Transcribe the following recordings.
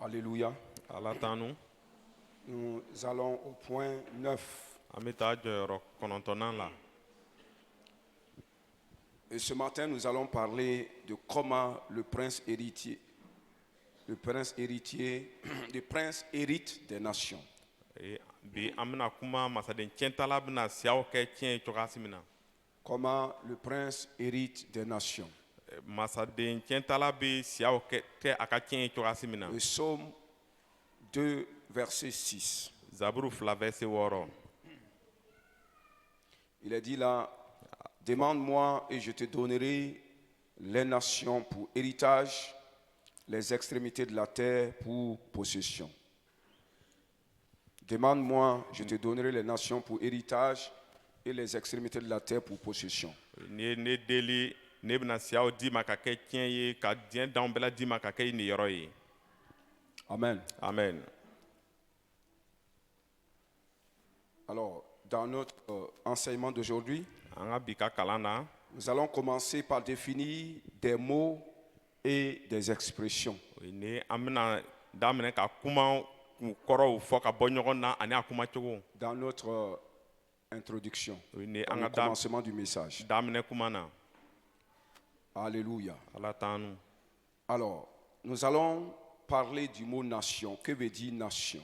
Alléluia. Nous allons au point 9. Et ce matin, nous allons parler de comment le prince hérite des nations. Comment le prince hérite des nations. Le psaume 2, verset 6. Il est dit là, demande-moi et je te donnerai les nations pour héritage, les extrémités de la terre pour possession. Demande-moi, je te donnerai les nations pour héritage et les extrémités de la terre pour possession. Amen. Amen. Alors, dans notre enseignement d'aujourd'hui, nous allons commencer par définir des mots et des expressions. Dans notre introduction, au commencement du message. Alléluia. Alors, nous allons parler du mot nation. Que veut dire nation?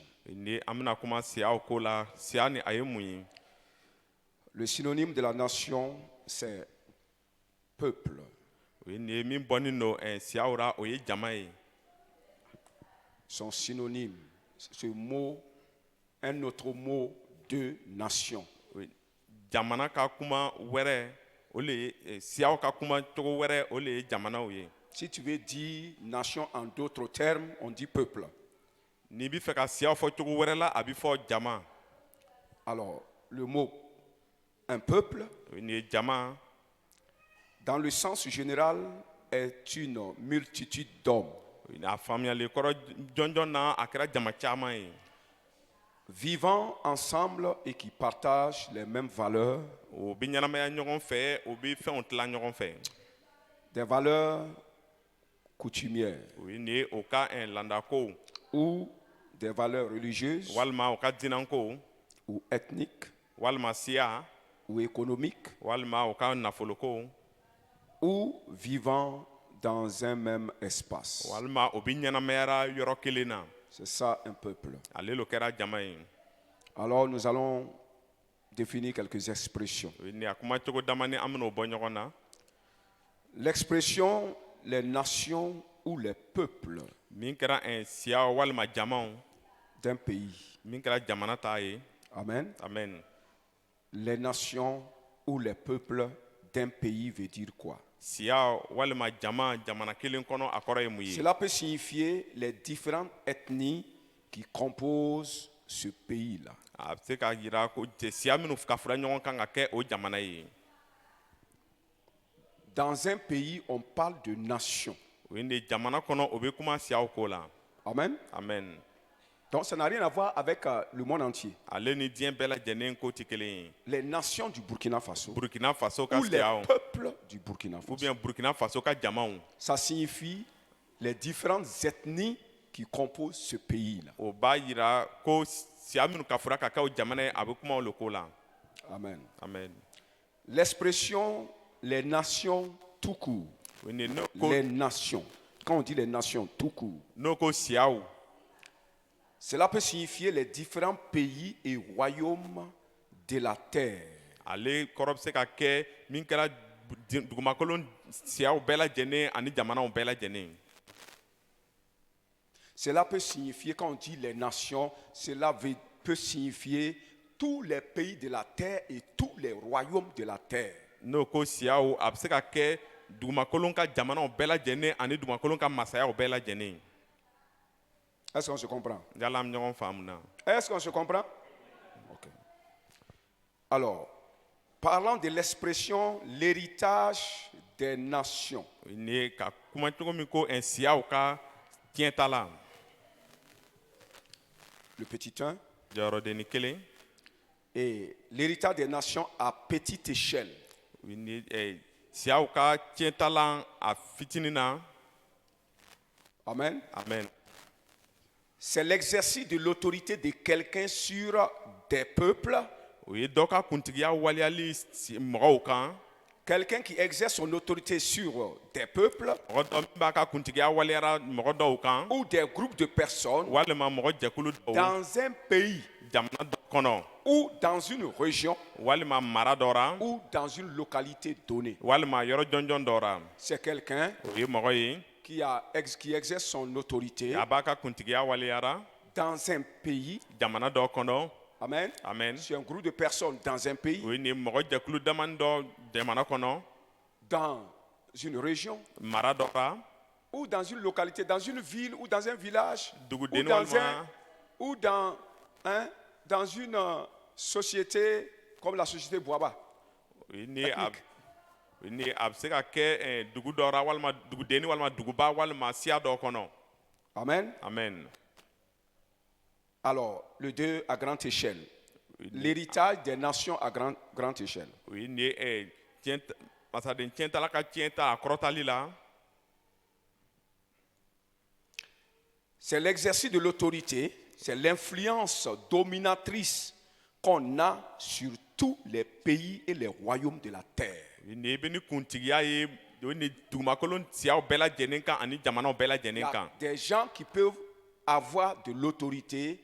Le synonyme de la nation, c'est peuple. Son synonyme, ce mot, un autre mot de nation. Si tu veux dire nation en d'autres termes, on dit peuple. Alors, le mot un peuple, dans le sens général, est une multitude d'hommes vivant ensemble et qui partagent les mêmes valeurs, des valeurs coutumières ou des valeurs religieuses ou ethniques ou économiques ou vivant dans un même espace. C'est ça un peuple. Alors nous allons définir quelques expressions. L'expression les nations ou les peuples d'un pays. Amen. Amen. Les nations ou les peuples d'un pays veut dire quoi? Cela peut signifier les différentes ethnies qui composent ce pays-là. Dans un pays, on parle de nation. Amen. Amen. Donc ça n'a rien à voir avec le monde entier. Les nations du Burkina Faso ou les peuples du Burkina Faso. Ça signifie les différentes ethnies qui composent ce pays-là. Amen. Amen. L'expression les nations tout court. Les nations. Quand on dit les nations tout court, cela peut signifier les différents pays et royaumes de la terre. Cela peut signifier, quand on dit les nations, cela peut signifier tous les pays de la terre et tous les royaumes de la terre. Est-ce qu'on se comprend? Est-ce qu'on se comprend? Okay. Alors, parlant de l'expression l'héritage des nations. Le petit 1. Et l'héritage des nations à petite échelle. Amen. Amen. c'est l'exercice de l'autorité de quelqu'un sur des peuples. o ye dɔ ka kuntigiya waliyali mɔgɔw kan. Quelqu'un qui exerce son autorité sur des peuples mɔgɔ dɔ min b'a ka kuntigiya waliyara mɔgɔ dɔw kan. ou des groupes de personnes walima mɔgɔ jɛkulu dɔw. dans un pays jamana dɔ kɔnɔ. ou dans une région walima mara dɔ ra. ou dans une localité donnée. walima yɔrɔ jɔnjɔn dɔ ra. C'est quelqu'un o ye mɔgɔ ye. qui exerce son autorité a b'a ka kuntigiya waliyara. dans un pays. jamana dɔ kɔnɔ. Amen. amen. C'est un groupe de personnes dans un pays, o ye nin mɔgɔ jɛkulu damani dɔ jamana kɔnɔ. dans une région mara dɔ ra. ou dans une localité, dans une ville ou dans un village ou duguden dans, walima. ou dans, dans une société comme la société Boaba. o ye ni a bɛ se ka kɛ dugu dɔ ra walima duguden walima duguba walima siya dɔ kɔnɔ. Amen. amen. Alors, le 2 à grande échelle. L'héritage des nations à grande échelle. o ye nin ye masaden tiɲɛtala ka tiɲɛ ta a kɔrɔtali la. C'est l'exercice de l'autorité, c'est l'influence dominatrice qu'on a sur tous les pays et les royaumes de la terre. nin ye bɛ ni kuntigiya ye o ye nin dugumakolo siyaw bɛɛ lajɛlen kan ani jamanaw bɛɛ Il y lajɛlen a kan. des gens qui peuvent avoir de l'autorité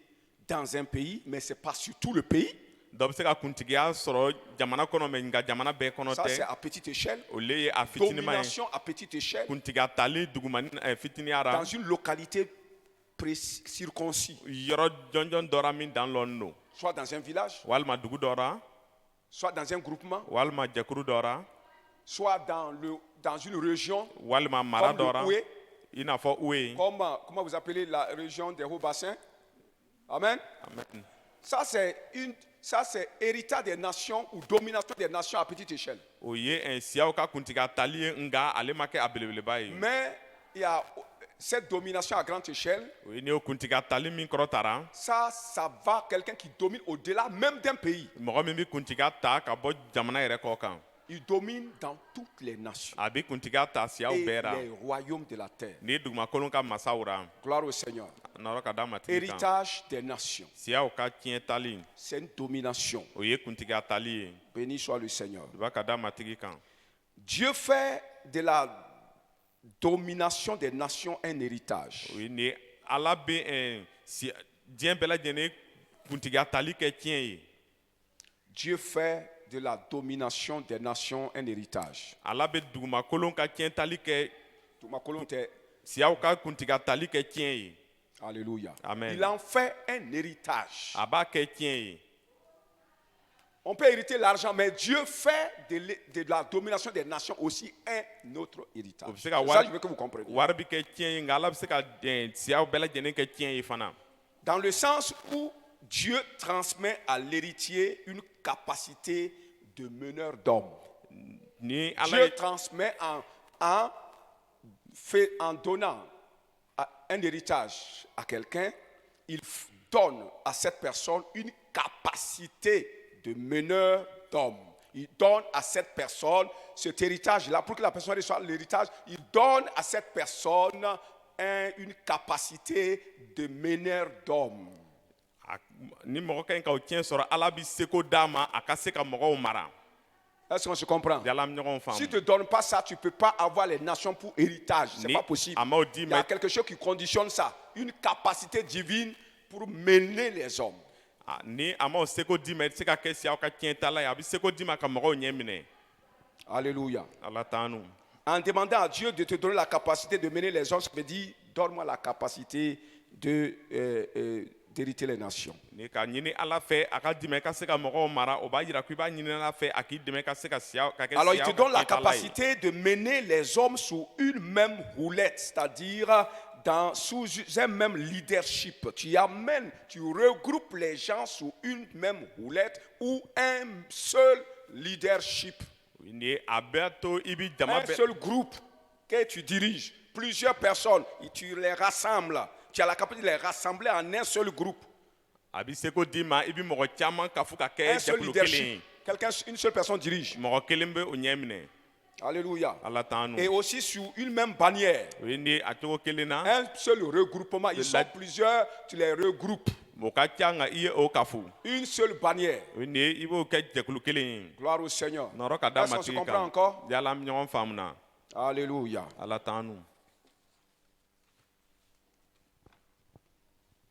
dans un pays, mais ce n'est pas sur tout le pays. dɔ bɛ se ka kuntigiya sɔrɔ jamana kɔnɔ mɛ nka jamana bɛɛ kɔnɔ Ça, c'est tɛ. à petite échelle. o le ye a fitinima ye. Domination à petite échelle. kuntigiya tali dugumani fitiniya ra. Dans une localité circoncis. yɔrɔ jɔnjɔn dɔ ra min dan lɔn don. Soit dans un village, walima dugu dɔ ra. soit dans un groupement, walima jɛkulu dɔ ra. soit dans une région, walima mara comme dɔ le ra. Oué, i n'a fɔ uwe. comme, comment vous appelez la région des hauts-bassins. Amen. amen. Ça, c'est héritage des nations ou domination des nations à petite échelle. o ye siyaw ka kuntigiya tali ye nka ale ma kɛ a belebeleba ye. Mais il y a cette domination à grande échelle. o ye nin ye kuntigiya tali min kɔrɔtara. Ça va quelqu'un qui domine au-delà même d'un pays. mɔgɔ min bɛ kuntigiya ta ka bɔ jamana yɛrɛ kɔ kan. Il domine dans toutes les nations a bɛ kuntigiya ta siyaw et bɛɛ ra. les royaumes de la terre. nin ye dugumakolon ka masaw ra. Gloire au Seigneur. nɔrɔ ka da matigi kan. Héritage des nations. siyaw ka tiɲɛ tali. C'est une domination. o ye kuntigiya tali ye. Béni soit le Seigneur. i b'a ka da matigi kan. Dieu fait de la domination des nations un héritage. o ye nin ye ala bɛ diɲɛ bɛɛ lajɛlen kuntigiya tali kɛ tiɲɛ ye. Dieu fait de la domination des nations un héritage. ala bɛ dugumakolon ka tiɲɛ tali kɛ. Tumakolonte. siyaw ka kuntigiya tali kɛ tiɲɛ ye. Alléluia. Amen. Il en fait un héritage. a b'a kɛ tiɲɛ ye. On peut hériter l'argent, mais Dieu fait de la domination des nations aussi un autre héritage. o bɛ se C'est ka ça, je veux que vous compreniez. wari bɛ kɛ tiɲɛ ye nka ala bɛ se ka siyaw bɛɛ lajɛlen kɛ tiɲɛ ye fana. Dans le sens où Dieu transmet à l'héritier une capacité de meneur d'homme. ni ala Dieu ye transmet en donnant un héritage à quelqu'un, il donne à cette personne une capacité de meneur d'homme. Il donne à cette personne cet héritage-là. Pour que la personne reçoive l'héritage, il donne à cette personne une capacité de meneur d'homme. ni mɔgɔ ka ɲi ka o tiɲɛ sɔrɔ ala bɛ seko d'a ma a ka se ka mɔgɔw mara. Est-ce qu'on se comprend? yala an bɛ ɲɔgɔn Si tu faamu. ne te donnes pas ça, tu ne peux pas avoir les nations pour héritage. Ce n'est Ni pas possible. a m'aw di Il y a ma quelque chose qui conditionne ça. Une capacité divine pour mener les hommes. ni a m'aw seko di ma i tɛ se ka kɛ siyaw ka tiɲɛ tala ye a bɛ seko di ma ka mɔgɔw ɲɛ minɛ. Alléluia. ala t'an nu. En demandant à Dieu de te donner la capacité de mener les hommes, ça veut dire donne-moi la capacité d'hériter les nations. ni ka ɲini ala fɛ a ka dɛmɛ ka se ka mɔgɔw mara o b'a jira ko i b'a ɲini ala fɛ a k'i dɛmɛ ka se ka siyaw ka kɛ Alors il te siyaw donne la ka tiɲɛ tala ye. capacité de mener les hommes sous une même roulette, c'est-à-dire sous un même leadership. Tu regroupes les gens sous une même roulette ou un seul leadership. ni a bɛ to i bɛ jama Un bɛɛ. seul groupe que tu diriges, plusieurs personnes, et tu les rassembles. Tu as la capacité de les rassembler en un seul groupe. a bɛ seko di ma i bɛ mɔgɔ caman ka fo ka kɛ Un seul jɛkulu kelen leadership. ye. Une seule personne dirige. mɔgɔ kelen bɛ o ɲɛ minɛ. Alléluia. ala t'an Et nu aussi sur une même bannière. o ye ni a cogo kelen na Un seul regroupement. Ils sont plusieurs, tu les regroupes. o ka ca nka i ye o kafo Une seule bannière. o ye nin ye i b'o kɛ jɛkulu kelen ye Gloire au Seigneur. nɔrɔ ka da Est-ce qu'on se matigi comprend kan encore? yala an bɛ ɲɔgɔn faamu na Alléluia. ala t'an nu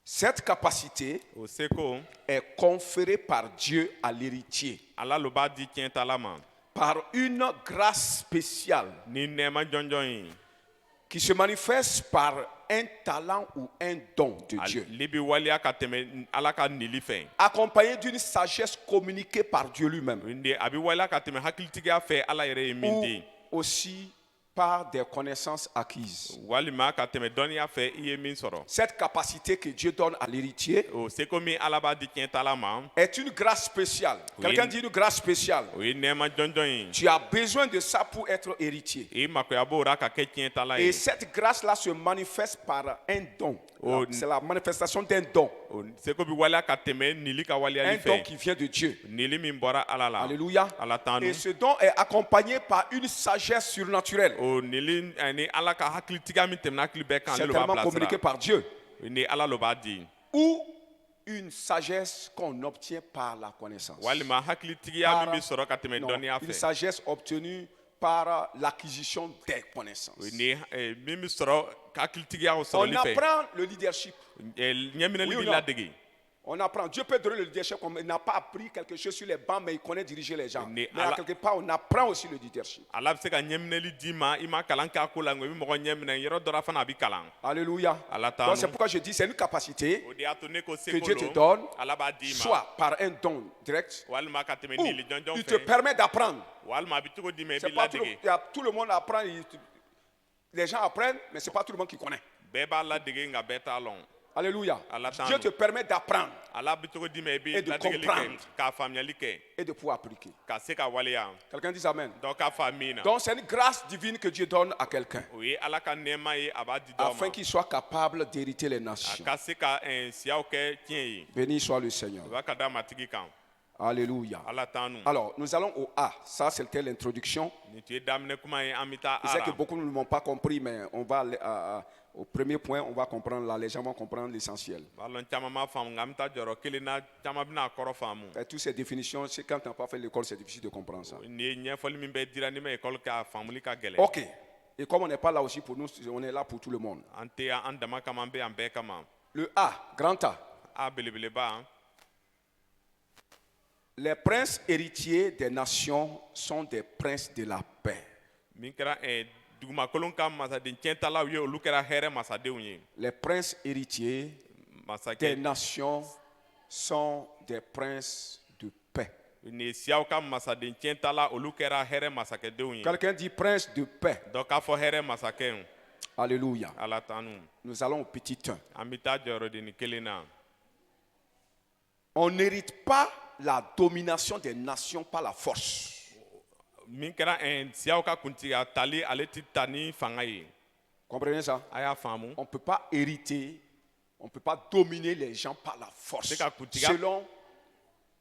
Cette capacité o seko est conférée par Dieu à l'héritier ala lo b'a di tiɲɛtala ma par une grâce spéciale ni nɛɛma jɔnjɔn ye qui se manifeste par un talent ou un don de Dieu, ale bɛ waleya ka tɛmɛ ala ka nili fɛ accompagné d'une sagesse communiquée par Dieu o lui-même, ye nin ye a bɛ waleya ka tɛmɛ hakilitigiya fɛ ala yɛrɛ ye min ou di aussi par des connaissances acquises. walima ka tɛmɛ dɔnniya fɛ i ye min sɔrɔ Cette capacité que Dieu donne à l'héritier o seko min ala b'a di tiɲɛtala ma est une grâce spéciale. Quelqu'un dit une grâce spéciale. o ye nɛɛma jɔnjɔn ye Tu as besoin de ça pour être héritier. i makoya b'o ra ka kɛ tiɲɛtala Et ye cette grâce-là se manifeste par un don. Oh, C'est la manifestation d'un don. o seko bɛ waleya ka tɛmɛ nili ka Un waleyali don fɛ qui vient de Dieu. nili min bɔra ala la Alléluia. ala t'an nu Et ce don est accompagné par une sagesse surnaturelle, o nili ni ala ka hakilitigiya min tɛmɛna hakili bɛɛ kan ale lo b'a certainement communiquée bilasira par Dieu, ni ala lo b'a di ou une sagesse qu'on obtient par la connaissance. walima hakilitigiya min bɛ sɔrɔ ka tɛmɛ Non, dɔnniya une fɛ sagesse obtenue par l'acquisition des connaissances. ni min bɛ sɔrɔ hakilitigiya o On sɔrɔli fɛ apprend le leadership. ɲɛminɛli Oui ou bɛ non? ladege On apprend. Dieu peut donner le leadership comme il n'a pas appris quelque chose sur les bancs, mais il connaît diriger les gens. Mais Mais à ala- quelque part, on apprend aussi le leadership. ala bɛ se ka ɲɛminɛli d'i ma i ma kalan k'a ko la nka i bɛ mɔgɔ ɲɛminɛ yɔrɔ dɔ la fana a bɛ kalan Alléluia. ala t'an Donc nu c'est pourquoi je dis c'est une capacité o de y'a to ne ko que Dieu te seko donne, lo ala b'a d'i ma soit par un don direct, walima ka tɛmɛ ou nili jɔnjɔn il te fɛ permet d'apprendre. walima a bɛ cogo di ma i C'est bɛ pas tout, ladege tout le monde apprend. Les gens apprennent, mais c'est pas tout le monde qui connaît. bɛɛ b'a ladege nka bɛɛ t'a lɔn Alléluia. Allah t'en Dieu nous. te permet d'apprendre ala bɛ cogo di ma i Et bɛ de ladegeli kɛ comprendre. k'a faamuyali kɛ et de pouvoir appliquer. ka se ka waleya Quelqu'un dit Amen. dɔ k'a fa min na Donc c'est une grâce divine que Dieu donne à quelqu'un o ye ala ka nɛɛma ye a b'a di dɔ afin ma qu'il soit capable d'hériter les a nations. ka se ka siyaw kɛ tiɲɛ ye Béni soit le Seigneur. o b'a ka da matigi kan Alléluia. ala t'an nu Alors, nous allons au A. Ça, c'était l'introduction. nin tun ye daminɛ kuma ye an bɛ taa Je sais a que la beaucoup ne m'ont pas compris, mais on va aller au premier point, on va comprendre là. Les gens vont comprendre l'essentiel. b'a lɔn caman m'a faamu nka an bɛ taa jɔyɔrɔ kelen na caman bɛna a kɔrɔ faamu Et toutes ces définitions, c'est quand tu n'as pas fait l'école, c'est difficile de comprendre ça. nin ye ɲɛfɔli min bɛ dira ni ma ekɔli kɛ a faamuli ka gɛlɛn Ok. Et comme on n'est pas là aussi pour nous, on est là pour tout le monde. an tɛ an dama kama an bɛ yan bɛɛ kama Le A, grand A. a belebeleba Les princes héritiers des nations sont des princes de la paix. min kɛra dugumakolon ka masaden tiɲɛtalaw ye olu kɛra hɛrɛ masadenw ye Les princes héritiers des masakɛ nations sont des princes de paix. nin siyaw ka masaden tiɲɛtala olu kɛra hɛrɛ masakɛdenw ye Quelqu'un dit prince de paix. dɔ k'a fɔ hɛrɛ masakɛw Alléluia. ala t'an nu Nous allons au petit 1. an bɛ taa jɔyɔrɔdennin kelen na On n'hérite pas la domination des nations par la force. min kɛra siyaw ka kuntigiya tali ale ti ta ni fanga ye Comprenez ça? a y'a faamu On ne peut pas hériter, on ne peut pas dominer les gens par la force. C'est ka kuntigiya- Selon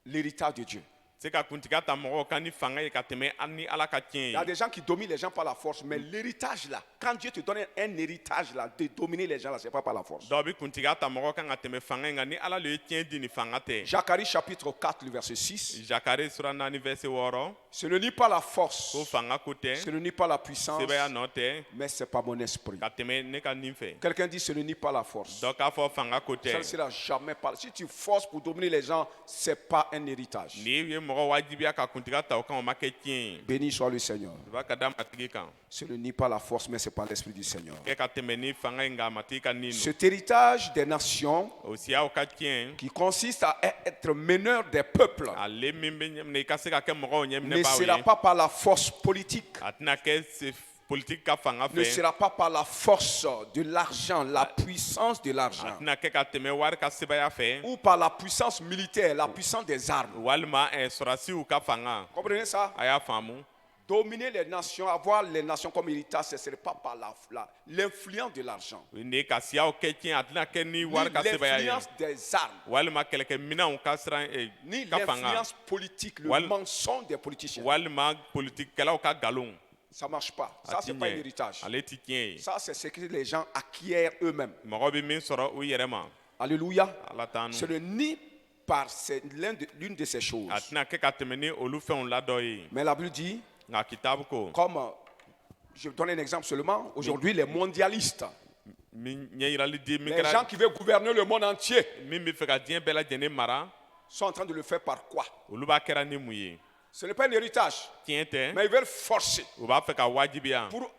l'héritage de Dieu. se ka kuntigiya ta mɔgɔw kan ni fanga ye ka tɛmɛ an ni ala ka Il y tiɲɛ a ye des gens qui dominent les gens par la force, mais l'héritage là, quand Dieu te donne un héritage là, de dominer les gens là, c'est pas par la force. dɔw bɛ kuntigiya ta mɔgɔw kan ka tɛmɛ fanga ye nka ni ala le ye tiɲɛ di ni fanga tɛ Zacharie chapitre 4, le verset 6. jakare sura 4 verset 6 Ce n'est pas la force, ko fanga ko tɛ ce n'est pas la puissance, sɛbɛya nɔ tɛ mais c'est pas mon esprit. ka tɛmɛ ne ka nin fɛ Quelqu'un dit ce n'est pas la force. dɔ k'a fɔ fanga ko Ça ne tɛ sera jamais pas. Si tu forces pour dominer les gens, c'est pas un héritage. n'i ye mɔgɔ wajibiya ka kuntigiya ta o kan o ma kɛ tiɲɛ ye Béni soit le Seigneur. o b'a ka da matigi kan Ce n'est pas la force, mais c'est pas l'esprit du Seigneur. kɛ ka tɛmɛ ni fanga ye nka a matigi ka nin no Cet héritage des nations o siyaw ka tiɲɛ qui consiste à être meneur des peuples ale min bɛ ɲɛminɛ i ka se ka kɛ mɔgɔw ne ɲɛminɛ baaw sera ye pas par la force politique, a tɛna kɛ politique ka fanga ne fɛ sera pas par la force de l'argent, la puissance de a l'argent, tɛna kɛ ka tɛmɛ wari ka sebaya fɛ ou par la puissance militaire, la puissance des armes. walima sɔrɔsiw ka fanga Comprenez ça? a y'a faamu Dominer les nations, avoir les nations comme héritage, ce ne serait pas par l'influence de l'argent, nin ye ka siyaw kɛ tiɲɛ a tɛna kɛ ni ni wari ka sebaya ye l'influence des armes, walima kɛlɛkɛminɛnw ka siran ni ka fanga l'influence politique, le Wal- mensonge des politiciens. walima politikɛlaw ka nkalon Ça ne marche pas. Ça, ce n'est pas un héritage. ale ti tiɲɛ ye Ça, c'est ce que les gens acquièrent eux-mêmes. mɔgɔ bɛ min sɔrɔ u yɛrɛ ma Alléluia. ala t'an Ce nu n'est ni par l'une de ces choses. a tɛna kɛ ka tɛmɛ ni olu fɛnw la dɔ ye Mais la Bible dit, nka kitabu ko comme je donne un exemple seulement, aujourd'hui les mondialistes, min ɲɛ yirali di min les gens kɛra qui veulent gouverner le monde entier, min bɛ fɛ ka diɲɛ bɛɛ lajɛlen mara sont en train de le faire par quoi? olu b'a kɛra ni mun ye Ce n'est pas un héritage, tiɲɛ tɛ mais ils veulent forcer u b'a fɛ ka wajibiya pour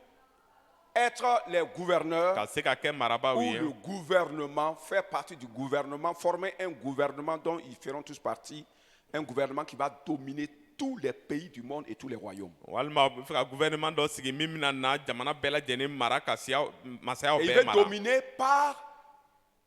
être les gouverneurs ka se ka kɛ marabaw ou ye le gouvernement, faire partie du gouvernement, former un gouvernement dont ils feront tous partie, un gouvernement qui va dominer tous les pays du monde et tous les royaumes. walima u bɛ fɛ ka gouvernement dɔ sigi min bɛna na jamana bɛɛ lajɛlen mara ka masayaw Et il bɛɛ veut mara dominer par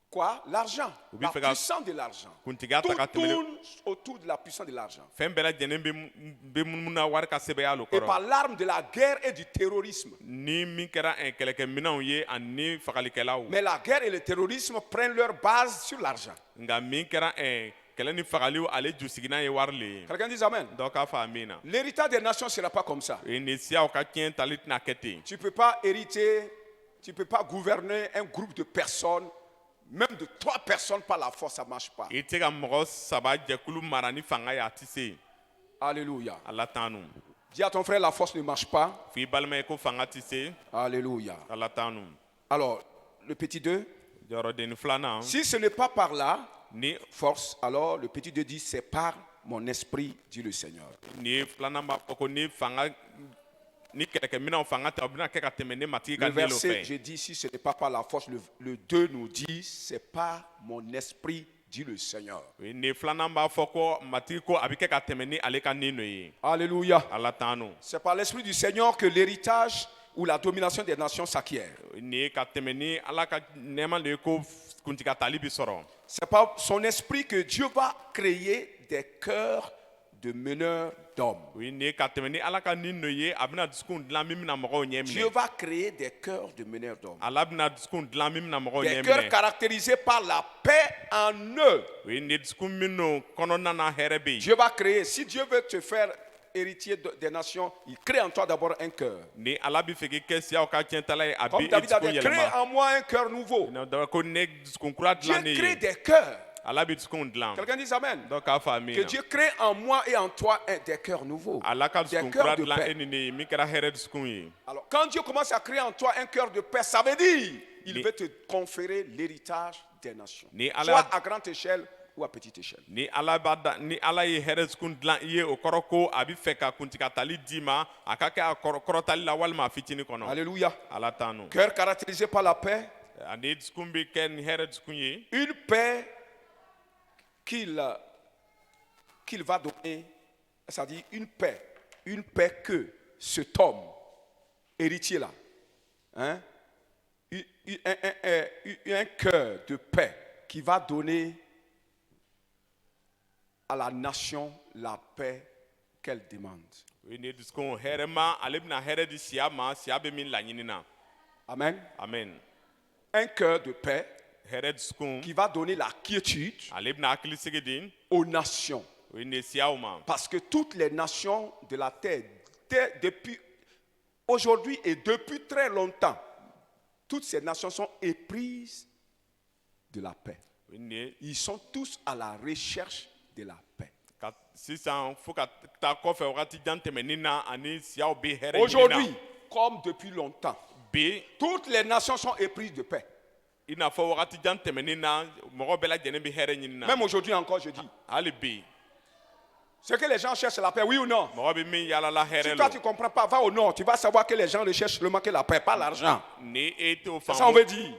quoi? L'argent, Oui, la fait puissance de l'argent. kuntigiya Tout ta ka tɛmɛ ni tourne autour de la puissance de l'argent. fɛn bɛɛ lajɛlen bɛ munumunu na wari ka sɛbɛya lo Et par kɔrɔ l'arme de la guerre et du terrorisme. ni min kɛra kɛlɛkɛminɛnw ye ani fagalikɛlaw Mais la guerre et le terrorisme prennent leur base sur l'argent. nka min kɛra kɛlɛ ni fagaliw ale jusiginan ye wari le ye Quelqu'un dit Amen. dɔ k'a fɔ amin na L'héritage des nations ne sera pas comme ça. ni siyaw ka tiɲɛ tali tɛna kɛ ten Tu ne peux pas hériter, tu ne peux pas gouverner un groupe de personnes, même de 3 personnes par la force, ça ne marche pas. i tɛ ka mɔgɔ saba jɛkulu mara ni fanga ye a tɛ se Alléluia. ala t'an nu Dis à ton frère, la force ne marche pas. f'i balima ye ko fanga tɛ se Alléluia. ala t'an nu Alors, le petit 2, jɔyɔrɔdenni filanan si ce n'est pas par là, ni force, alors le petit 2 dit, c'est par mon esprit, dit le Seigneur. ni filanan b'a fɔ ko ni fanga ni kɛlɛkɛminɛnw fanga ta u bɛna kɛ ka tɛmɛ ne matigi ka Le nilo verset, fɛ je dis, si ce n'est pas par la force, le 2 nous dit, c'est par mon esprit, dit le Seigneur. ni filanan b'a fɔ ko matigi ko a bɛ kɛ ka tɛmɛ ni ale ka nino ye Alléluia. ala t'an nu C'est par l'esprit du Seigneur que l'héritage ou la domination des nations s'acquiert. ni ye ka tɛmɛ ni ala ka nɛɛma de ye ko kuntigatali bi sɔrɔ C'est par son esprit que Dieu va créer des cœurs de meneurs d'hommes. ni ye ka tɛmɛ ni ala ka nino ye a bɛna dusukun dilan min bɛna mɔgɔw ɲɛ Dieu minɛ va créer des cœurs de meneurs d'hommes. ala bɛna dusukun dilan min bɛna mɔgɔw Des ɲɛ cœurs minɛ caractérisés par la paix en eux. ni dusukun minnu kɔnɔna na hɛrɛ bɛ yen Dieu va créer. Si Dieu veut te faire héritier des nations, il crée en toi d'abord un cœur. ni ala bɛ fɛ k'i kɛ siyaw ka tiɲɛtala ye a Comme bɛ e David dusukun avait créé yɛlɛma en moi un cœur nouveau. ko ne dusukun kura Dieu dilan ne crée ye des cœurs. ala bɛ dusukun dilan Quelqu'un dit Amen. dɔ k'a fɔ amin Que na Dieu crée en moi et en toi des cœurs nouveaux. ala ka Des dusukun cœurs kura de dilan e paix. ni ne ye min kɛra hɛrɛ dusukun ye Alors, quand Dieu commence à créer en toi un cœur de paix, ça veut dire il Ni- veut te conférer l'héritage des nations. Ni Allah- Soit à grande échelle ou à petite échelle. ni ala ni ala ye hɛrɛ dusukun dilan i ye o kɔrɔ ko a bɛ fɛ ka kuntigatali d'i ma a ka kɛ a kɔrɔtali la walima a fitinin kɔnɔ Alléluia. ala t'an nu Cœur caractérisé par la paix, ani dusukun bɛ kɛ ni hɛrɛ dusukun ye une paix qu'il va donner, c'est-à-dire une paix que cet homme, héritier là, hein, un cœur de paix qui va donner à la nation la paix qu'elle demande. ni dusukun hɛrɛma ale bɛna hɛrɛ di siya ma siya bɛ min laɲini na Amen. amen Un cœur de paix hɛrɛ dusukun qui va donner la quiétude ale bɛna hakilisigi di aux nations. o ye ni siyaw ma Parce que toutes les nations de la terre, depuis aujourd'hui et depuis très longtemps, toutes ces nations sont éprises de la paix. o ye ni Ils sont tous à la recherche de la paix. ka sisan fo ka taa kɔfɛ wagati jan tɛmɛnin na ani siyaw bɛ hɛrɛ ɲini Aujourd'hui, na comme depuis longtemps, bi toutes les nations sont éprises de paix. i n'a fɔ wagati jan tɛmɛnin na mɔgɔ bɛɛ lajɛlen bɛ hɛrɛ ɲini na Même aujourd'hui encore, je dis. hali bi C'est que les gens cherchent la paix, oui ou non? mɔgɔ bɛ min yaalala Si hɛrɛ toi lo tu ne comprends pas, va au nord. Tu vas savoir que les gens recherchent seulement que la paix, pas l'argent. ni e t'o C'est ça on faamu veut dire.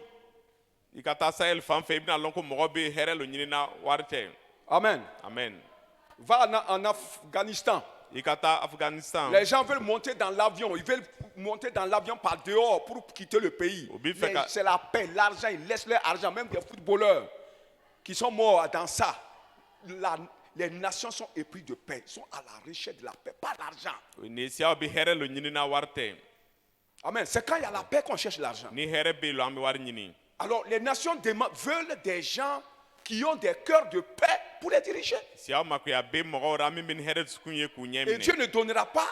i ka taa sahel fan fɛ i bɛna lɔn ko mɔgɔ bɛ hɛrɛ lo ɲini na wari tɛ Amen. amen Va en Afghanistan. i ka taa afghanistan Les gens veulent monter dans l'avion. Ils veulent monter dans l'avion par dehors pour quitter le pays. Obi fait Mais ka- c'est la paix, l'argent. Ils laissent leur argent. Même des footballeurs qui sont morts dans ça. Les nations sont éprises de paix. Ils sont à la recherche de la paix, pas l'argent. ni siyaw bɛ hɛrɛ lo ɲini na wari tɛ Amen. C'est quand il y a la paix qu'on cherche l'argent. ni hɛrɛ bɛ yen lo an bɛ wari ɲini Alors les nations veulent des gens qui ont des cœurs de paix pour les diriger. siyaw makoya bɛ mɔgɔw la min bɛ ni hɛrɛ dusukun ye k'u ɲɛ Et Dieu minɛ ne donnera pas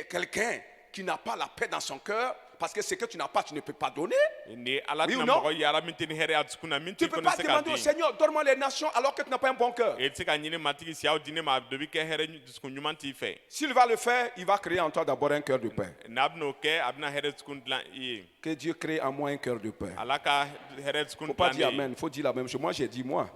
quelqu'un qui n'a pas la paix dans son cœur, parce que ce que tu n'as pas, tu ne peux pas donner. ni ala Oui ou tɛna non? mɔgɔ yara min tɛ ni hɛrɛ ye a dusukun na min Tu t'i ne peux kɔni pas se ka demander au di Seigneur, donne-moi les nations alors que tu n'as pas un bon cœur. e tɛ se ka ɲini matigi si aw di ne ma a dɔ bi kɛ hɛrɛ dusukun ɲuman t'i fɛ S'il va le faire, il va créer en toi d'abord un cœur de paix. n'a bɛn'o kɛ a bɛna hɛrɛ dusukun dilan i ye Que Dieu crée en moi un cœur de paix. ala ka hɛrɛ Il dusukun ne faut pas dilan dire ne ye Amen, il faut dire la même chose. Moi, j'ai dit moi.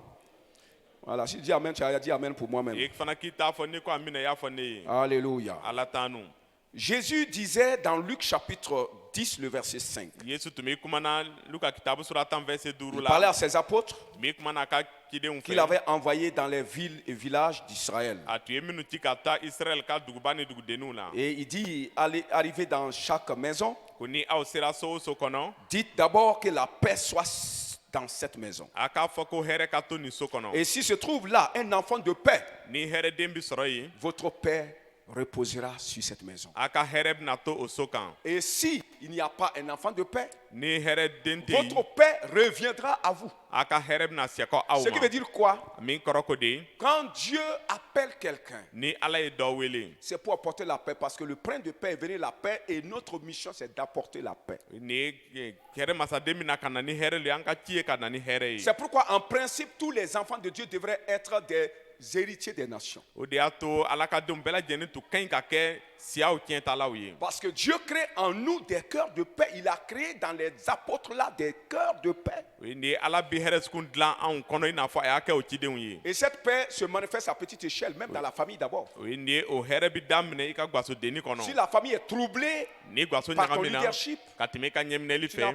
Voilà, si tu dis Amen, tu as dit Amen pour moi-même. e fana k'i t'a fɔ ne ko a mina i y'a fɔ ne ye Alléluia. ala tanu Jésus disait dans Luc chapitre 10, le verset 5. yesu tun bɛ kumana luka kitabu sura 10 verset 5 Il parlait la à ses apôtres tun bɛ kumana a ka cidenw qu'il fɛ avait envoyés dans les villes et villages d'Israël. a tun ye minnu ci ka taa israɛl ka duguba ni dugudenninw la Et il dit, allez arriver dans chaque maison, ko ni aw sera so o so kɔnɔ dites d'abord que la paix soit dans cette maison. a k'a fɔ ko hɛrɛ ka to nin so kɔnɔ Et si se trouve là un enfant de paix, ni hɛrɛden bi sɔrɔ yen votre paix reposera sur cette maison. a ka hɛrɛ bɛna to o so kan Et si il n'y a pas un enfant de paix, ni hɛrɛden tɛ yen votre paix reviendra à vous. a ka hɛrɛ bɛna sɛkɔ aw Ce qui ma veut dire quoi? min kɔrɔ ko de Quand Dieu appelle quelqu'un, ni ala ye dɔ wele c'est pour apporter la paix parce que le prince de paix est venu la paix et notre mission c'est d'apporter la paix. ni ye hɛrɛ masaden bɛna ka na ni hɛrɛ le ye an ka ci ye ka na ni hɛrɛ ye C'est pourquoi en principe tous les enfants de Dieu devraient être des héritiers des nations. o de y'a to ala ka denw bɛɛ lajɛlen tun ka ɲi ka kɛ siyaw tiɲɛtalaw ye Parce que Dieu crée en nous des cœurs de paix. Il a créé dans les apôtres là des cœurs de paix. o ye ni ala bi hɛrɛ sugu dilan anw kɔnɔ i n'a fɔ a y'a kɛ o cidenw ye Et cette paix se manifeste à petite échelle, même dans la famille d'abord. o ye nin ye o hɛrɛ bi daminɛ i ka gwasodenni Si kɔnɔ la famille est troublée, ni gwaso par ton ɲagamina leadership, ka tɛmɛ i ka ɲɛminɛli tu fɛ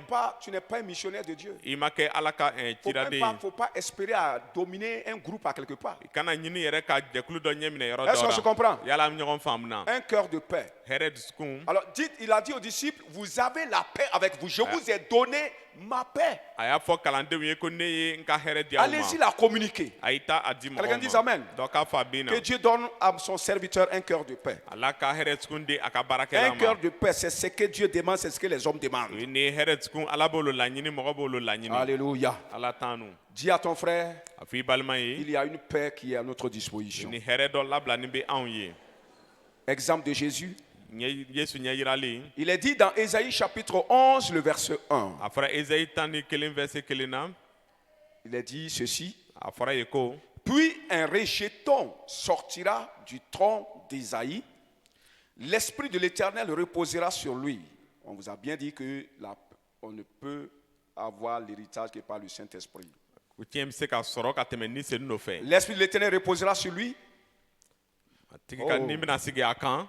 n'es pas un missionnaire de Dieu. i ma kɛ ala ka Il ciraden ne ye faut pas espérer à dominer un groupe à quelque part. i kana ɲini yɛrɛ ka jɛkulu dɔ ɲɛminɛ yɔrɔ Est-ce qu'on se dɔ comprend? la yala an bɛ ɲɔgɔn faamuna Un cœur de paix. hɛrɛ dusukun Alors, il a dit aux disciples, vous avez la paix avec vous. Je vous ai donné ma paix. a y'a fɔ kalandenw ye ko ne ye n ka hɛrɛ di aw ma Allez-y la communiquer. a y'i ta a di Quelqu'un mɔgɔw dise ma amen. dɔ k'a fa bin na Que Dieu donne à son serviteur un cœur de paix. ala ka hɛrɛ dusukun di a ka Un baarakɛla cœur ma de paix, c'est ce que Dieu demande, c'est ce que les hommes o demandent. ye ni hɛrɛ dusukun ala b'olo laɲini mɔgɔ b'olo laɲini Alléluia. ala tanu Dis à ton frère, a fɔ i balima ye il y a une paix qui est à notre disposition. ni hɛrɛ dɔ labilani bɛ anw ye Exemple de Jésus. yesu ɲɛ yirali Il est dit dans Ésaïe chapitre 11, le verset 1. a fɔra ezayi 11 verset 1 na Il est dit ceci. a fɔra ye ko Puis un rejeton sortira du tronc d'Ésaïe. L'esprit de l'Éternel reposera sur lui. On vous a bien dit que on ne peut avoir l'héritage que par le Saint-Esprit. ko tiɲɛ bɛ se ka sɔrɔ ka tɛmɛ ni senu dɔ fɛ L'esprit de l'Éternel reposera sur lui. a tigi ka Oh. ni bɛna sigi a kan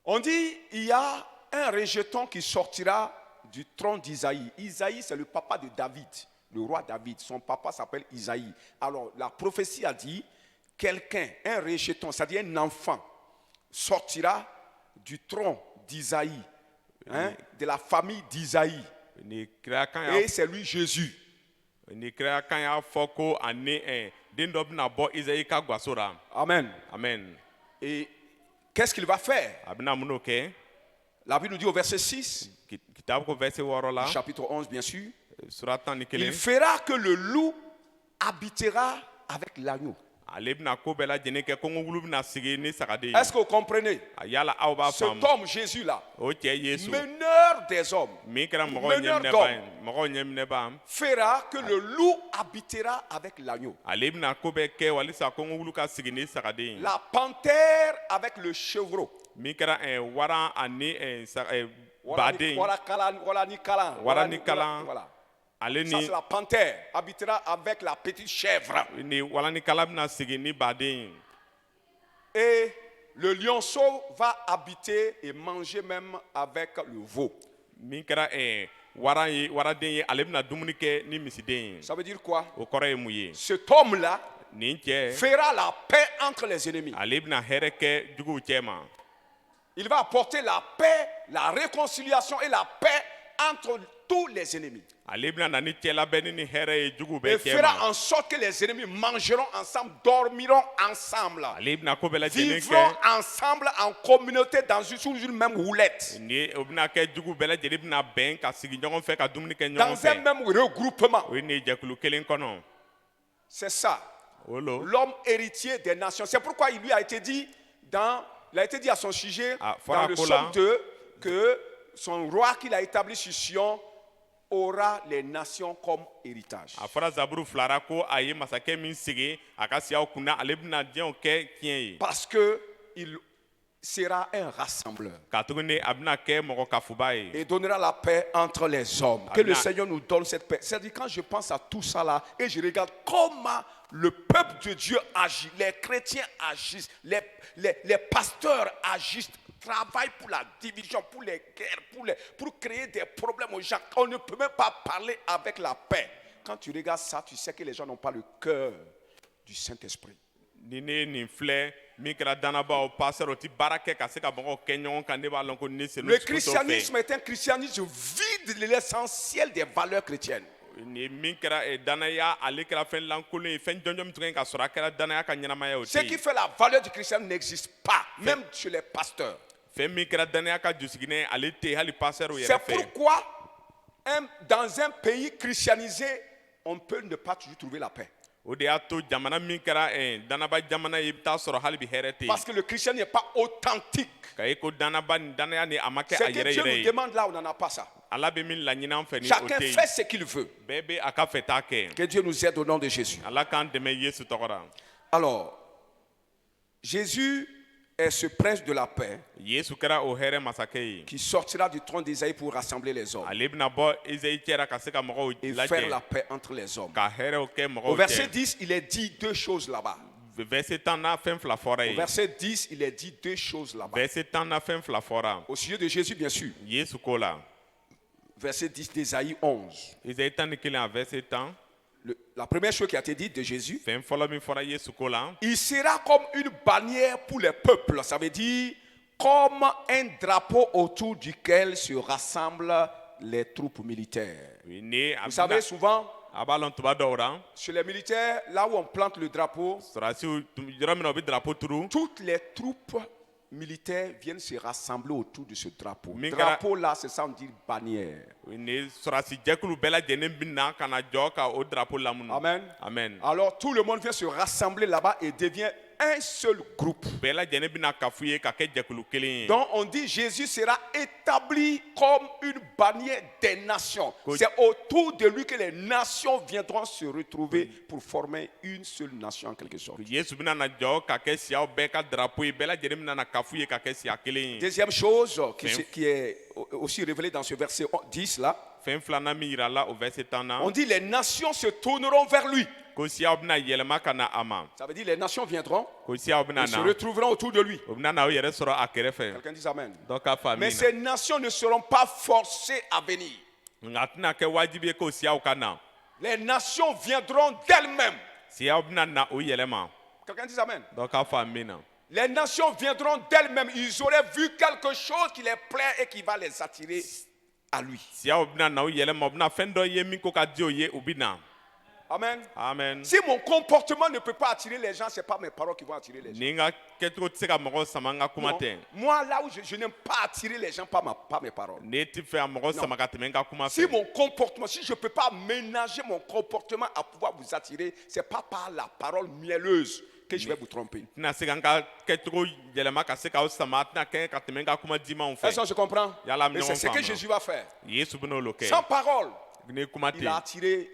On dit il y a un rejeton qui sortira du tronc d'Isaïe. Isaïe, c'est le papa de David, le roi David. Son papa s'appelle Isaïe. Alors la prophétie a dit quelqu'un, un rejeton, c'est-à-dire un enfant, sortira du tronc d'Isaïe, hein, de la famille d'Isaïe. ni kira kan Et y'a c'est lui Jésus. ni kira kan y'a fɔ ko ani den dɔ bɛna bɔ ezayi ka gwaso la Amen. amen Et qu'est-ce qu'il va faire? a bɛna mun n'o kɛ La Bible nous dit au verset 6, kitabu ko verset 6 la chapitre 11 bien sûr, sura 11 il fera que le loup habitera avec l'agneau. ale bɛna ko bɛɛ lajɛlen kɛ kɔngɔwulu bɛna sigi ni sagaden ye Est-ce que vous comprenez? a yala aw b'a Cet faamu homme Jésus-là, o cɛ yesu meneur des hommes, min kɛra mɔgɔw meneur ɲɛminɛba ye mɔgɔw ɲɛminɛba fera que le loup habitera avec l'agneau. ale bɛna ko bɛɛ kɛ walisa kɔngɔwulu ka sigi ni sagaden ye La panthère avec le chevreau. min kɛra waran ani baden Voilà ni kalan. Wara ni kalan. Voilà. ale Ça ni c'est la panthère. Habitera avec la petite chèvre. ni walanikala bɛna sigi ni baden ye Et le lionceau va habiter et manger même avec le veau. min kɛra waran ye waraden ye ale bɛna dumuni kɛ ni misiden ye Ça veut dire quoi? o kɔrɔ ye mun ye Cet homme-là nin cɛ fera la paix entre les ennemis. ale bɛna hɛrɛ kɛ juguw cɛ ma Il va apporter la paix, la réconciliation et la paix entre tous les ennemis. ale bɛna na ni cɛlabɛnni ni hɛrɛ ye juguw Et bɛɛ cɛ fera ma en sorte que les ennemis mangeront ensemble, dormiront ensemble, ale bɛna ko bɛɛ lajɛlen vivront kɛ ensemble en communauté sous une même houlette, ni o bɛna kɛ juguw bɛɛ lajɛlen bɛna bɛn ka sigi ɲɔgɔn fɛ ka dumuni kɛ ɲɔgɔn dans un fɛ même regroupement. o ye nin jɛkulu kelen kɔnɔ C'est ça, o lo l'homme héritier des nations. C'est pourquoi il lui a été dit, il a été dit à son sujet, Ah, dans le Farakola. psaume 2, que son roi qu'il a établi sur Sion aura les nations comme héritage. a fɔra zaburu filara ko a ye masakɛ min sigi a ka siyaw kunna ale bɛna diɲɛw kɛ tiɲɛ ye Parce qu'il sera un rassembleur ka tuguni a bɛna kɛ mɔgɔ kafuba ye et donnera la paix entre les hommes. Que le Amen. Seigneur nous donne cette paix. C'est-à-dire quand je pense à tout ça là et je regarde comment le peuple de Dieu agit, les chrétiens agissent, les pasteurs agissent, travaillent pour la division, pour les guerres, pour créer des problèmes aux gens. On ne peut même pas parler avec la paix. Quand tu regardes ça, tu sais que les gens n'ont pas le cœur du Saint-Esprit. ni ne nin filɛ min kɛra dannabaw passer o ti baara kɛ ka se ka mɔgɔw kɛ ɲɔgɔn kan ne b'a lɔn ko ni senu Le christianisme est un christianisme vide de l'essentiel des valeurs chrétiennes. ni min kɛra dannaya ale kɛra fɛn lankolon ye fɛn jɔnjɔn min tun ka ɲi ka sɔrɔ a kɛra dannaya ka ɲɛnamaya o Ce tɛ qui yen fait la valeur du christianisme n'existe pas, même chez les pasteurs. fɛn min kɛra dannaya ka jusiginɛ ale tɛ yen hali pasɛrɛw C'est yɛrɛ fɛ pourquoi dans un pays christianisé, on peut ne pas toujours trouver la paix. o de y'a to jamana min kɛra dannaba jamana ye i bɛ taa sɔrɔ hali bi hɛrɛ tɛ Parce que le christianisme n'est pas authentique. yen ka ye ko dannaba ni dannaya ni a ma kɛ Ce a que yɛrɛ Dieu yɛrɛ nous ye demande là, on n'en a pas ça. ala bɛ min laɲini an fɛ ni o Chacun tɛ fait yen ce qu'il veut. bɛɛ bɛ a ka fɛta kɛ Que Dieu nous aide au nom de Jésus. ala k'an dɛmɛ yesu tɔgɔ la Alors, Jésus est ce prince de la paix yesu kɛra o hɛrɛ masakɛ ye qui sortira du trône d'Isaïe pour rassembler les hommes ale bɛna bɔ ezayi cɛla ka se ka mɔgɔw et faire la lajɛ paix entre les hommes. ka hɛrɛw kɛ Au mɔgɔw verset cɛ 10, il est dit deux choses là-bas. verset 10 na fɛn fila fɔra Au ye verset 10, il est dit deux choses là-bas. verset 10 na fɛn fila fɔra Au sujet de Jésus, bien sûr. yesu ko la Verset 10 d'Isaïe 11. ezayi 11 a verset 10 La première chose qui a été dite de Jésus, fɛn fɔlɔ min fɔra yesu ko la il sera comme une bannière pour les peuples. Ça veut dire comme un drapeau autour duquel se rassemblent les troupes militaires. ni a Vous savez, bɛna souvent, a b'a lɔn tuba dɔw la chez les militaires, là où on plante le drapeau, sɔrɔdasiw yɔrɔ min na u bɛ drapeau turu toutes les troupes militaires viennent se rassembler autour de ce drapeau. Min kɛra- Drapeau là, c'est ça on dit bannière. ni sɔrɔdasi jɛkulu bɛɛ lajɛlen bɛ na ka na jɔ ka o drapeau lamunu Amen. amen Alors tout le monde vient se rassembler là-bas et devient un seul groupe. bɛɛ lajɛlen bɛ na kafu ye ka kɛ jɛkulu kelen ye Donc on dit Jésus sera établi comme une bannière des nations. Ko- C'est autour de lui que les nations viendront se retrouver pour former une seule nation en quelque sorte. yesu bɛna na jɔ ka kɛ siyaw bɛɛ ka drapeau ye bɛɛ lajɛlen bɛna na kafu ye ka kɛ siya kelen ye Deuxième chose Bien. qui est aussi révélée dans ce verset 10 là, fɛn filanan min yira la o verset 10 na on dit les nations se tourneront vers lui. ko siyaw bɛna yɛlɛma ka na a ma Ça veut dire les nations viendront ko siyaw bɛna et se na retrouveront autour de lui. o bɛna na o yɛrɛ sɔrɔ a kɛrɛfɛ Quelqu'un dit Amen. dɔ k'a fa Mais min ces nations ne seront pas forcées à venir. na nka a tɛna kɛ wajibi ye ko siyaw ka na Les nations viendront d'elles-mêmes. siyaw bɛna na o yɛlɛma Quelqu'un dit Amen. dɔ k'a fa min na Les nations viendront d'elles-mêmes. Ils auraient vu quelque chose qui les plaît et qui va les attirer à lui. siyaw bɛna na o yɛlɛma o bɛna fɛn dɔ ye min ko ka di o ye o bɛ na Amen. amen Si mon comportement ne peut pas attirer les gens, ce n'est pas mes paroles qui vont attirer les gens. ni n ka kɛcogo tɛ se ka mɔgɔ sama n ka kuma Non. tɛ Moi, là où je n'aime pas attirer les gens par mes paroles. ne ti fɛ a mɔgɔ sama ka tɛmɛ n ka kuma Si fɛ mon comportement, si je ne peux pas ménager mon comportement à pouvoir vous attirer, ce n'est pas par la parole mielleuse que je vais vous tromper. tɛna se ka n ka kɛcogo yɛlɛma ka se k'aw sama a tɛna kɛ ka tɛmɛ n ka kuma dimanw Est-ce fɛ que je comprends? Yala, Et c'est ce que femme. Jésus va faire. yesu bɛna o kɛ Sans parole, ni kuma il a tɛ attiré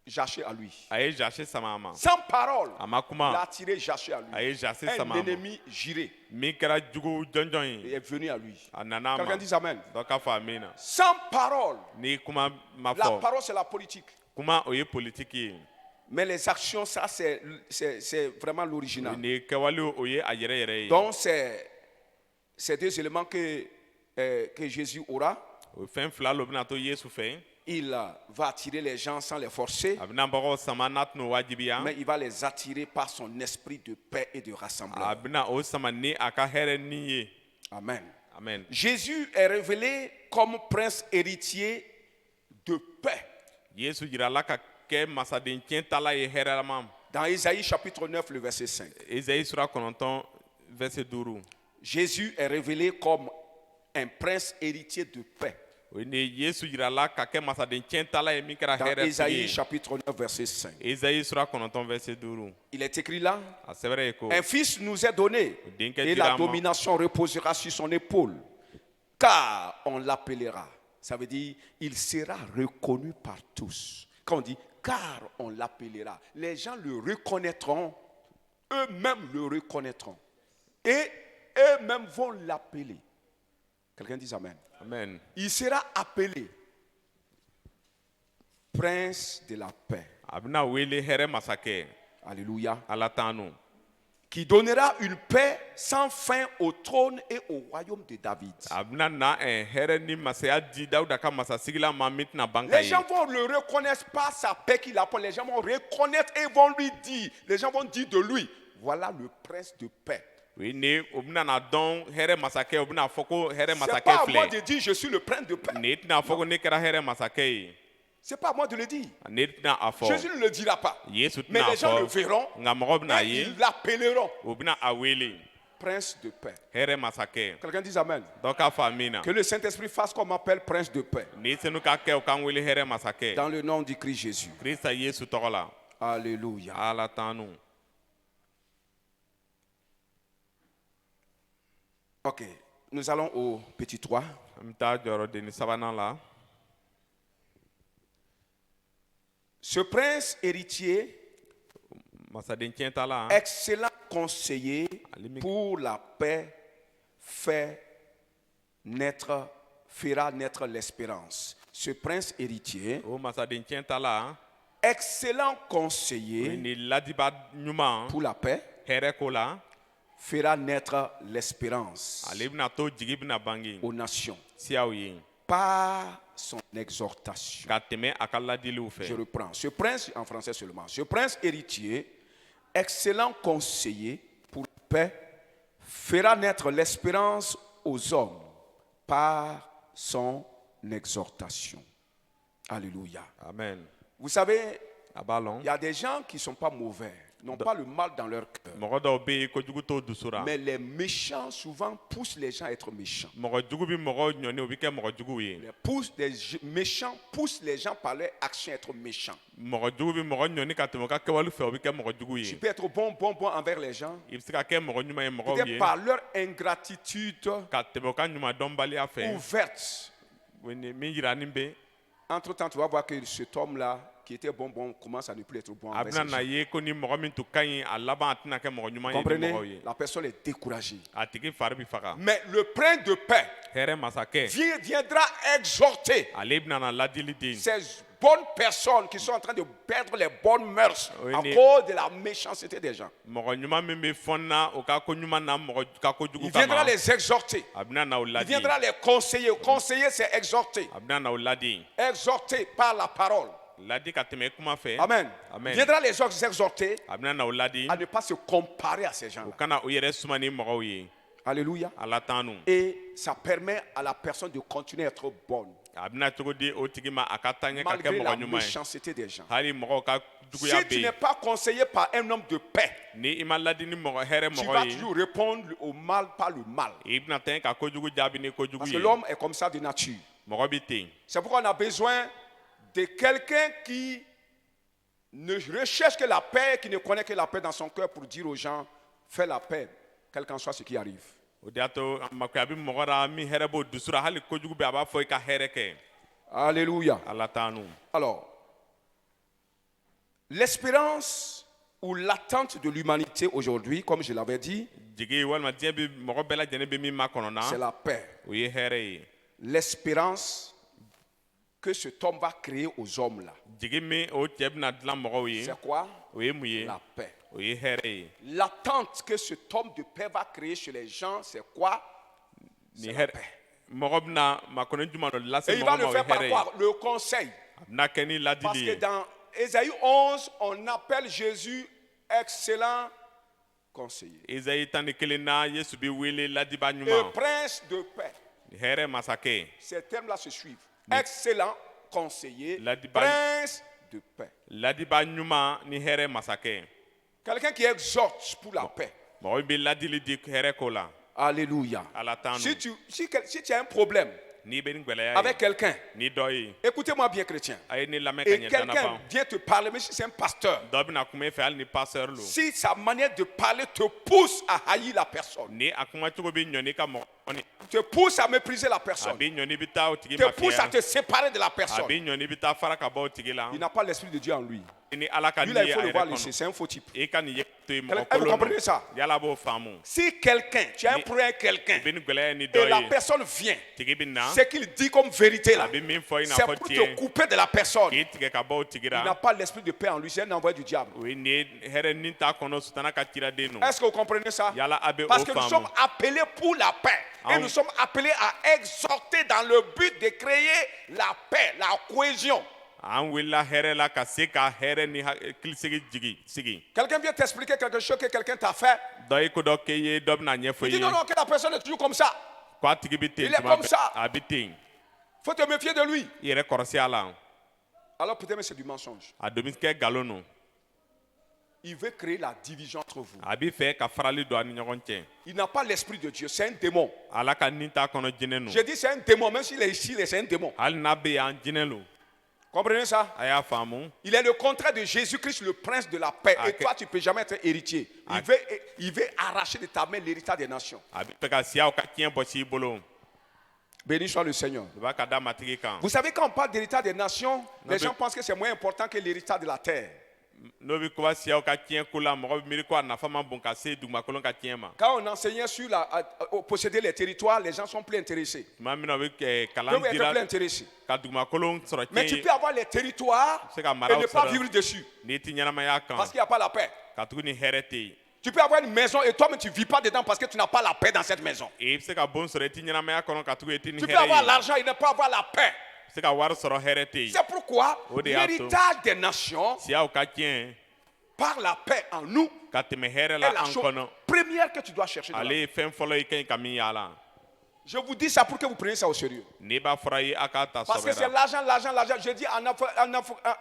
Jaché à lui. a ye jase sama a ma Sans parole, a ma il a kuma attiré Jaché à a lui. ye jase Un sama a ma ennemi juré min kɛra jugu jɔnjɔn et ye est venu à lui. a nana a ma Quelqu'un dit Amen. dɔ ka fa min na Sans parole, ni kuma ma la fɔ parole c'est la politique. kuma o ye politiki ye Mais les actions, ça c'est vraiment l'original. ni kɛwale o ye a yɛrɛ yɛrɛ ye Donc c'est ces deux éléments que Jésus aura. o fɛn fila lo bɛna to yesu fɛ Il va attirer les gens sans les forcer, a bɛna bagaw sama n'a tɛna o wajibiya mais il va les attirer par son esprit de paix et de a rassemblement. bɛna o sama ni a ka hɛrɛ ni ye Amen. amen Jésus est révélé comme prince héritier de paix. yesu yirala ka kɛ masaden tiɲɛ tala ye hɛrɛlama Dans Isaïe chapitre 9, le verset 5. esayi sura 9 verset 5 Jésus est révélé comme un prince héritier de paix. o ni yesu yirala ka kɛ masaden tiɲɛ tala ye min kɛra Dans hɛrɛ Isaïe tigi ye chapitre 9, verset 5. esayi sura 9 verset 5 Il est écrit là, a sɛbɛrɛ ye ko un fils nous est donné denkɛ et dira la a ma domination reposera sur son épaule. car on l'appellera. Ça veut dire, il sera reconnu par tous. Quand on dit, car on l'appellera, les gens le reconnaîtront, eux-mêmes le reconnaîtront. Et eux-mêmes vont l'appeler. Quelqu'un dit Amen. Amen. Il sera appelé Prince de la paix. Abna wele here masake. Alléluia. Alatanu. Qui donnera une paix sans fin au trône et au royaume de David. Abna na here ni masaya di Dauda ka masasigila mamit na banka Les gens vont le reconnaître par sa paix qu'il apporte. Les gens vont reconnaître et vont lui dire. Les gens vont dire de lui, voilà le prince de paix. Oui, ne obna na don here masake obna foko here C'est masake pas à moi fle. de dire je suis le prince de paix. Ne na foko ne kera here masake. C'est pas à moi de le dire. Ne na afo. Jésus ne le dira pas. Yesu Mais na les gens le afo. verront Nga mogob na et yi. ils l'appelleront Obna awele prince de paix. here masake. Quelqu'un dit Amen. Donc a famina. Que le Saint-Esprit fasse qu'on m'appelle prince de paix. Ni senu ka ke o kan wele here masake. Dans le nom du Christ Jésus. Krista Yesu togola. Alléluia. Alatanu. Ok. Nous allons au petit 3. Mta joro de ni sabana la. Ce prince héritier, Masadin tienta la. excellent conseiller pour la paix, fera naître l'espérance. Ce prince héritier, O masadin tienta la. excellent conseiller Ni ladiba nyuma. pour la paix, Here ko la. fera naître l'espérance Ale bina to jigi bina bangi. aux nations Siaw yi. par son exhortation. Ka teme akala diliw Je fe. reprends. Ce prince, en français seulement, ce prince héritier, excellent conseiller pour la paix, fera naître l'espérance aux hommes par son exhortation. Alléluia. Amen. Vous savez, Abalon. il y a des gens qui ne sont pas mauvais, n'ont pas le mal dans leur cœur. Mogo dɔw be yen kojugu t'o dusura. Mais les méchants souvent poussent les gens à être méchants. Mɔgɔ jugu bi mɔgɔ ɲɔni o bi kɛ mɔgɔ jugu ye. Les méchants poussent les gens par leur action à être méchants. Mɔgɔ jugu bi mɔgɔ ɲɔni ka tɛmɛ o ka kɛwale fɛ o bi kɛ mɔgɔ jugu Tu ye. peux être bon envers les gens. I bɛ se ka kɛ mɔgɔ ɲuman ye mɔgɔw Peut-être ye. par leur ingratitude Ka tɛmɛ o ka ɲuman dɔnbaliya fɛ. ouverte. Min jiranin bɛ. Entre-temps, tu vas voir que cet homme-là, qui était bon, commence à ne plus être bon A envers bɛna ces na gens. ye ko ni mɔgɔ min tun ka ɲi a laban a tɛna kɛ mɔgɔ ɲuman ye ni mɔgɔw Comprenez? ye. La personne est découragée. A tigi fari bi faga. Mais le prince de paix Hɛrɛ masakɛ. viendra exhorter Ale bɛna na ladili den. ces bonnes personnes qui sont en train de perdre les bonnes mœurs Oui, à mais- cause de la méchanceté des gens. Mɔgɔ ɲuman min bɛ fɔn na o ka ko ɲuman na mɔgɔ ka ko jugu Il viendra kama. les exhorter. A bɛna na o Il ladi. viendra les conseiller. Conseiller, c'est exhorter. A bɛna na o ladi. Exhorter par la parole. Ladi ka tɛmɛ kuma fɛ. Amen. Amen. Il viendra les exhorter A bɛna na o ladi. à ne pas se comparer à ces O gens-là. kana o yɛrɛ suma ni mɔgɔw ye. Alléluia. Ala tanu. Et ça permet à la personne de continuer à être bonne, A bɛna cogo di o tigi ma a ka taa ɲɛ ka kɛ malgré la mɔgɔ ɲuman ye. méchanceté des gens. Hali mɔgɔw ka juguya Si bɛ tu n'es yen. pas conseillé par un homme de paix, Ni i ma ladi ni mɔgɔ hɛrɛ tu vas mɔgɔ ye. toujours répondre au mal par le mal. I bɛna taa ɲɛ ka kojugu jaabi ni kojugu Parce que ye. l'homme est comme ça de nature. Mɔgɔ bi ten. C'est pourquoi on a besoin de quelqu'un qui ne recherche que la paix, qui ne connaît que la paix dans son cœur pour dire aux gens, fais la paix, quel qu'en soit ce qui arrive. O de y'a to a makoya bi mɔgɔ la min hɛrɛ b'o dusura hali kojugu bɛ a b'a fɔ i ka hɛrɛ kɛ. Alléluia. Ala tanu. Alors, l'espérance ou l'attente de l'humanité aujourd'hui, comme je l'avais dit, Jigi walima diɲɛ bi mɔgɔ bɛɛ lajɛlen bɛ min ma c'est kɔnɔna. la paix. O ye hɛrɛ ye. L'espérance que cet homme va créer aux hommes là. Jigi min o cɛ bɛna dilan mɔgɔw ye. C'est quoi? O ye mun ye? La paix. O ye hɛrɛ ye. L'attente que cet homme de paix va créer chez les gens, c'est quoi? Ni C'est la hɛrɛ. paix. Mɔgɔ bɛna makɔnɔ juma dɔ lase Et il va mɔgɔ le ma o ye faire par hɛrɛ ye. quoi? Le conseil. A bɛna kɛ ni Parce ladili que ye. dans Ésaïe 11, on appelle Jésus excellent conseiller. Esayi 11 na Yesu bi wele ladiba Et ɲuman. prince de paix. Hɛrɛ masakɛ. Ces termes-là se suivent. Excellent conseiller, Ladiba- prince de paix. Ladiba ɲuman ni hɛrɛ masakɛ. Quelqu'un qui exhorte pour la paix. Mɔgɔ min bɛ ladili di hɛrɛ ko la. Alléluia. Ala tanu. Si tu as un problème, n'i bɛ ni gwɛlɛya avec ye quelqu'un, ni dɔ ye écoutez-moi bien, chrétien, a ye ne lamɛn ka et ɲɛ quelqu'un dannaba vient te parler, même si c'est un pasteur, dɔ bɛna kuma e fɛ hali ni pasteur lo si sa manière de parler te pousse à haïr la personne, ni a kuma cogo bɛ ɲɔ n'i ka mɔgɔ kɔni te pousse à mépriser la a personne, bɛ ɲɔ n'i bɛ taa o tigi te pousse à mafiyɛ te séparer de la a personne, bɛ ɲɔ n'i bɛ taa fara ka bɔ o tigi la il n'a pas l'esprit de Dieu en lui. ni ala ka Lui ni là, il ye faut a le voir yɛrɛ laisser, kɔnɔ c'est un faux type. i ka nin ye to yen mɔgɔ Vous kolon comprenez don ça? yala a b'o faamu Si quelqu'un, tu as un Ni- problème avec quelqu'un, i bɛ ni gwɛlɛya ni et dɔ la ye personne vient, tigi bɛ na ce qu'il dit comme vérité a là, bɛ min fɔ i n'a c'est fɔ pour te tiɲɛ couper de la personne. k'i tigɛ ka bɔ o tigi Il n'a la pas l'esprit de paix en lui, c'est un envoyé du diable. o ye nin ye hɛrɛ ni t'a kɔnɔ sutana ka ciraden don Est-ce que vous comprenez ça? yala a bɛ Parce o que nous faamu sommes appelés pour la paix. Et Ah, nous oui. sommes appelés à exhorter dans le but de créer la paix, la cohésion. an wulila hɛrɛ la ka se ka hɛrɛ ni hakilisigi sigi Quelqu'un vient t'expliquer quelque chose que quelqu'un t'a fait. dɔ ye ko dɔ k'e ye dɔ bɛna ɲɛfɔ Il i dit ye non, non, que la personne est toujours comme ça. ko a tigi bɛ ten Il est tuma comme bɛɛ ça. a bɛ ten Faut te méfier de lui. i yɛrɛ kɔrɔsi a la Alors peut-être que c'est du mensonge. a dɔ bɛ kɛ nkalon don Il veut créer la division entre vous. a bɛ fɛ ka farali don a ni ɲɔgɔn cɛ Il n'a pas l'esprit de Dieu, c'est un démon. ala ka nin t'a kɔnɔ jinɛ don Je dis c'est un démon, même s'il est ici, c'est un démon. hali n'a bɛ yan jinɛ don Comprenez ça? a y'a faamu Il est le contraire de Jésus-Christ, le prince de la paix. Ah, Et que- toi, tu ne peux jamais être héritier. Ah. Il veut arracher de ta main l'héritage des nations. a bɛ fɛ ka siyaw ka tiɲɛ bɔsi i bolo Béni soit le Seigneur. i b'a ka da matigi kan Vous savez, quand on parle d'héritage des nations, les mais- gens pensent que c'est moins important que l'héritage de la terre. n'o bɛ kuba siyaw ka tiɲɛ ko la mɔgɔ bɛ miiri ko a nafa ma bon ka se dugumakolo ka tiɲɛ ma Quand on enseignait sur posséder les territoires, les gens sont plus intéressés. tuma min na o bɛ Ils kalan peuvent être dira plus intéressés. ka dugumakolo sɔrɔ Mais tu tiɲɛ peux avoir les territoires se ka et maraw ne pas sɔrɔ vivre dessus. n'i tɛ ɲɛnamaya kan Parce qu'il n'y a pas la paix. ka tugu ni hɛrɛ tɛ yen Tu peux avoir une maison et toi-même tu ne vis pas dedans parce que tu n'as pas la paix dans cette maison. i bɛ se ka bon sɔrɔ i tɛ ɲɛnamaya kɔnɔ ka tugu i tɛ ni Tu peux hɛrɛ avoir ye l'argent et ne pas avoir la paix. i bɛ se ka wari sɔrɔ hɛrɛ tɛ yen C'est pourquoi O de y'a to. l'héritage des nations, siyaw ka tiɲɛ par la paix en nous, ka tɛmɛ hɛrɛ est la la an chose kɔnɔ première que tu dois chercher. Dans la ale vie. ye fɛn fɔlɔ ye ka ɲi ka min y'a la Je vous dis ça pour que vous preniez ça au sérieux. n'i b'a fɔra ye a k'a ta Parce que c'est sɔbɛ l'argent, l'argent, l'argent. Je dis en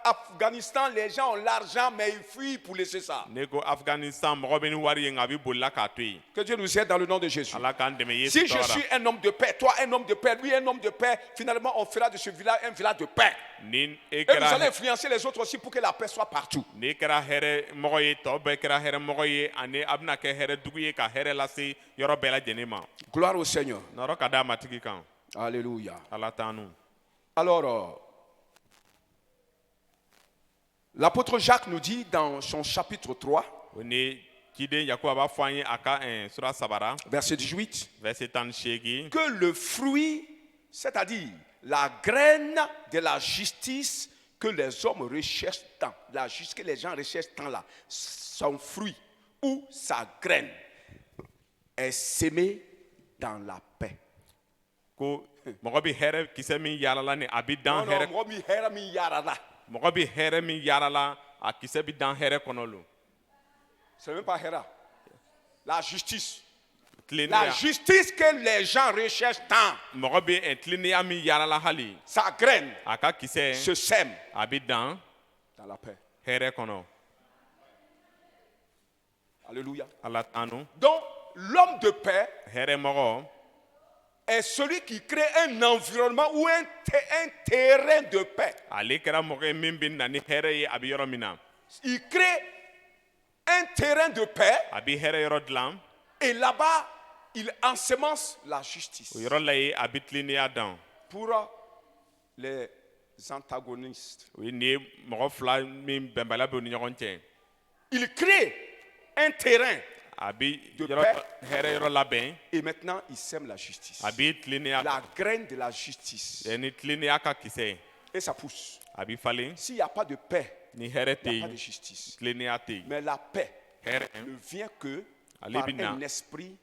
Afghanistan, les gens ont l'argent, mais ils fuient pour laisser ça. ne ko afganistan mɔgɔ bɛ ni wari ye nka a bɛ bolila k'a to yen Que Dieu nous aide dans le nom de Jésus. ala k'an dɛmɛ yesu Si je tɔgɔ suis la un homme de paix, toi un homme de paix, lui un homme de paix, finalement on fera de ce village un village de paix. ni e Et vous allez kɛra influencer les autres aussi pour que la paix soit partout. n'i kɛra hɛrɛ mɔgɔ ye tɔ bɛɛ kɛra hɛrɛ mɔgɔ ye ani a bɛna kɛ hɛrɛ dugu ye ka hɛrɛ lase yɔrɔ bɛɛ lajɛlen ma Gloire au Seigneur. nɔrɔ ka da matigi kan Alléluia. ala t'an nu Alors, l'apôtre Jacques nous dit dans son chapitre 3, o ni ciden yakuba b'a fɔ an ye a ka sura sabara verset 18, verset 18 que le fruit, c'est-à-dire la graine de la justice que les hommes recherchent tant, la justice que les gens recherchent tant là, son fruit ou sa graine est sémé dans la paix. ko mɔgɔ bɛ hɛrɛ kisɛ min yaalala ni a bɛ dan Non, non, hɛrɛ mɔgɔ min hɛrɛ min yara la. mɔgɔ bɛ hɛrɛ min yaalala a kisɛ bɛ dan hɛrɛ kɔnɔ lo C'est même pas hɛrɛ. La justice. La tilennenya justice que les gens recherchent tant, mɔgɔ bɛ tilennenya min yaalala hali sa graine a ka kisɛ se sème a bɛ dan dans la paix. hɛrɛ kɔnɔ Alléluia. ala t'an nu Donc, l'homme de paix hɛrɛ mɔgɔ est celui qui crée un environnement ou un terrain de paix. ale kɛra mɔgɔ ye min bɛ na ni hɛrɛ ye a bɛ yɔrɔ min na Il crée un terrain de paix a bɛ hɛrɛ yɔrɔ dilan et là-bas, il ensemence la justice o yɔrɔ la ye a bɛ tilennenya dan pour les antagonistes. o ye nin ye mɔgɔ fila min bɛnbaliya bɛ u ni ɲɔgɔn cɛ Il crée un terrain a bɛ De yɔrɔ paix. hɛrɛ yɔrɔ labɛn et maintenant il sème la justice. a bɛ tilennenya La graine de la justice. ni tilennenya ka kisɛ Et ça pousse. a bɛ falen S'il n'y a pas de paix, ni hɛrɛ il tɛ n'y a pas de yen justice. tilennenya tɛ yen Mais la paix hɛrɛ ne vient que Ale par bina. un esprit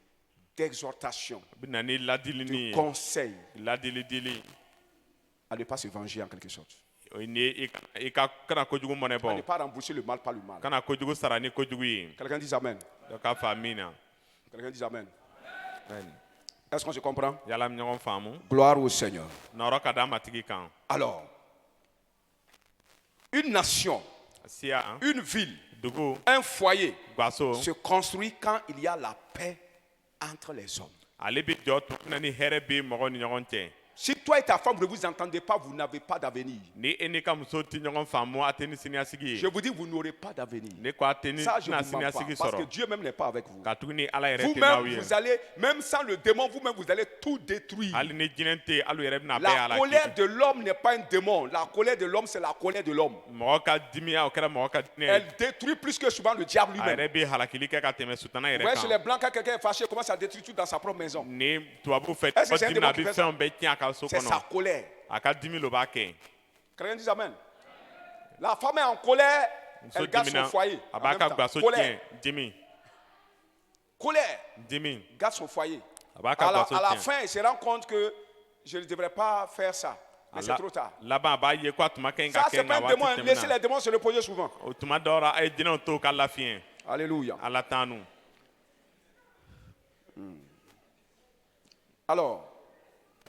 d'exhortation, a bɛ na ni ladilini de ye conseil, ladili dili à ne pas se venger en quelque sorte. o ye nin ye i ka kana kojugu mɔnɛ À ne bɔ pas rembourser le mal par le mal. kana kojugu sara ni kojugu ye Quelqu'un dit Amen. dɔ k'a fa min na Quelqu'un dit Amen. Est-ce qu'on se comprend? yala ɲɔgɔn faamu Gloire au Seigneur. nɔrɔ ka da matigi kan Alors, une nation, siya une ville, dugu un foyer gaso se construit quand il y a la paix entre les hommes. ale bɛ jɔ tuma min na ni hɛrɛ bɛ mɔgɔw ni ɲɔgɔn cɛ Si toi et ta femme ne vous entendez pas, vous n'avez pas d'avenir. ni e n'i ka muso tɛ ɲɔgɔn faamu a tɛ ni siniɲɛsigi Je ye vous dis, vous n'aurez pas d'avenir. ne ko a tɛ ni Ça, je tɛna ne vous mens pas. siniɲɛsigi Parce que sɔrɔ Dieu même n'est pas avec vous. ka tugu ni ala yɛrɛ tɛ n'aw Vous-même, ye vous allez, même sans le démon, vous-même, vous allez tout détruire. hali ni jinɛ tɛ yen hali u yɛrɛ bɛna bɛɛ La ala colère kisi de l'homme n'est pas un démon. La colère de l'homme, c'est la colère de l'homme. mɔgɔ ka dimiya o kɛra mɔgɔ ka dinɛ ye Elle détruit plus que souvent le diable a lui-même. yɛrɛ bɛ halakili kɛ ka tɛmɛ sutana Vous yɛrɛ voyez, chez kan les blancs, quand quelqu'un est fâché, il commence à détruire tout dans sa propre maison. ni tubabu fɛ Est-ce que mɔgɔ c'est un dimina a démon qui bɛ fait ça? fɛnw bɛɛ tiɲɛ a ka so C'est sa kɔnɔ colère. a ka dimi lo b'a kɛ Quelqu'un dit Amen. La femme est en colère, muso elle garde son dimina foyer. a en b'a même ka temps. gaso Colère, tiɲɛ dimi colère, dimi garde son foyer. a b'a ka gaso À la tiɲɛ fin, il se rend compte que je ne devrais pas faire ça. Mais c'est trop tard. laban a b'a ye ko a tuma ka ɲi ka Ça, kɛ c'est pas nka un démon. waati Laissez tɛmɛna les démons se reposer souvent. o tuma dɔw la a ye jinɛw to ka lafiɲɛ Alléluia. ala t'an nu Alors,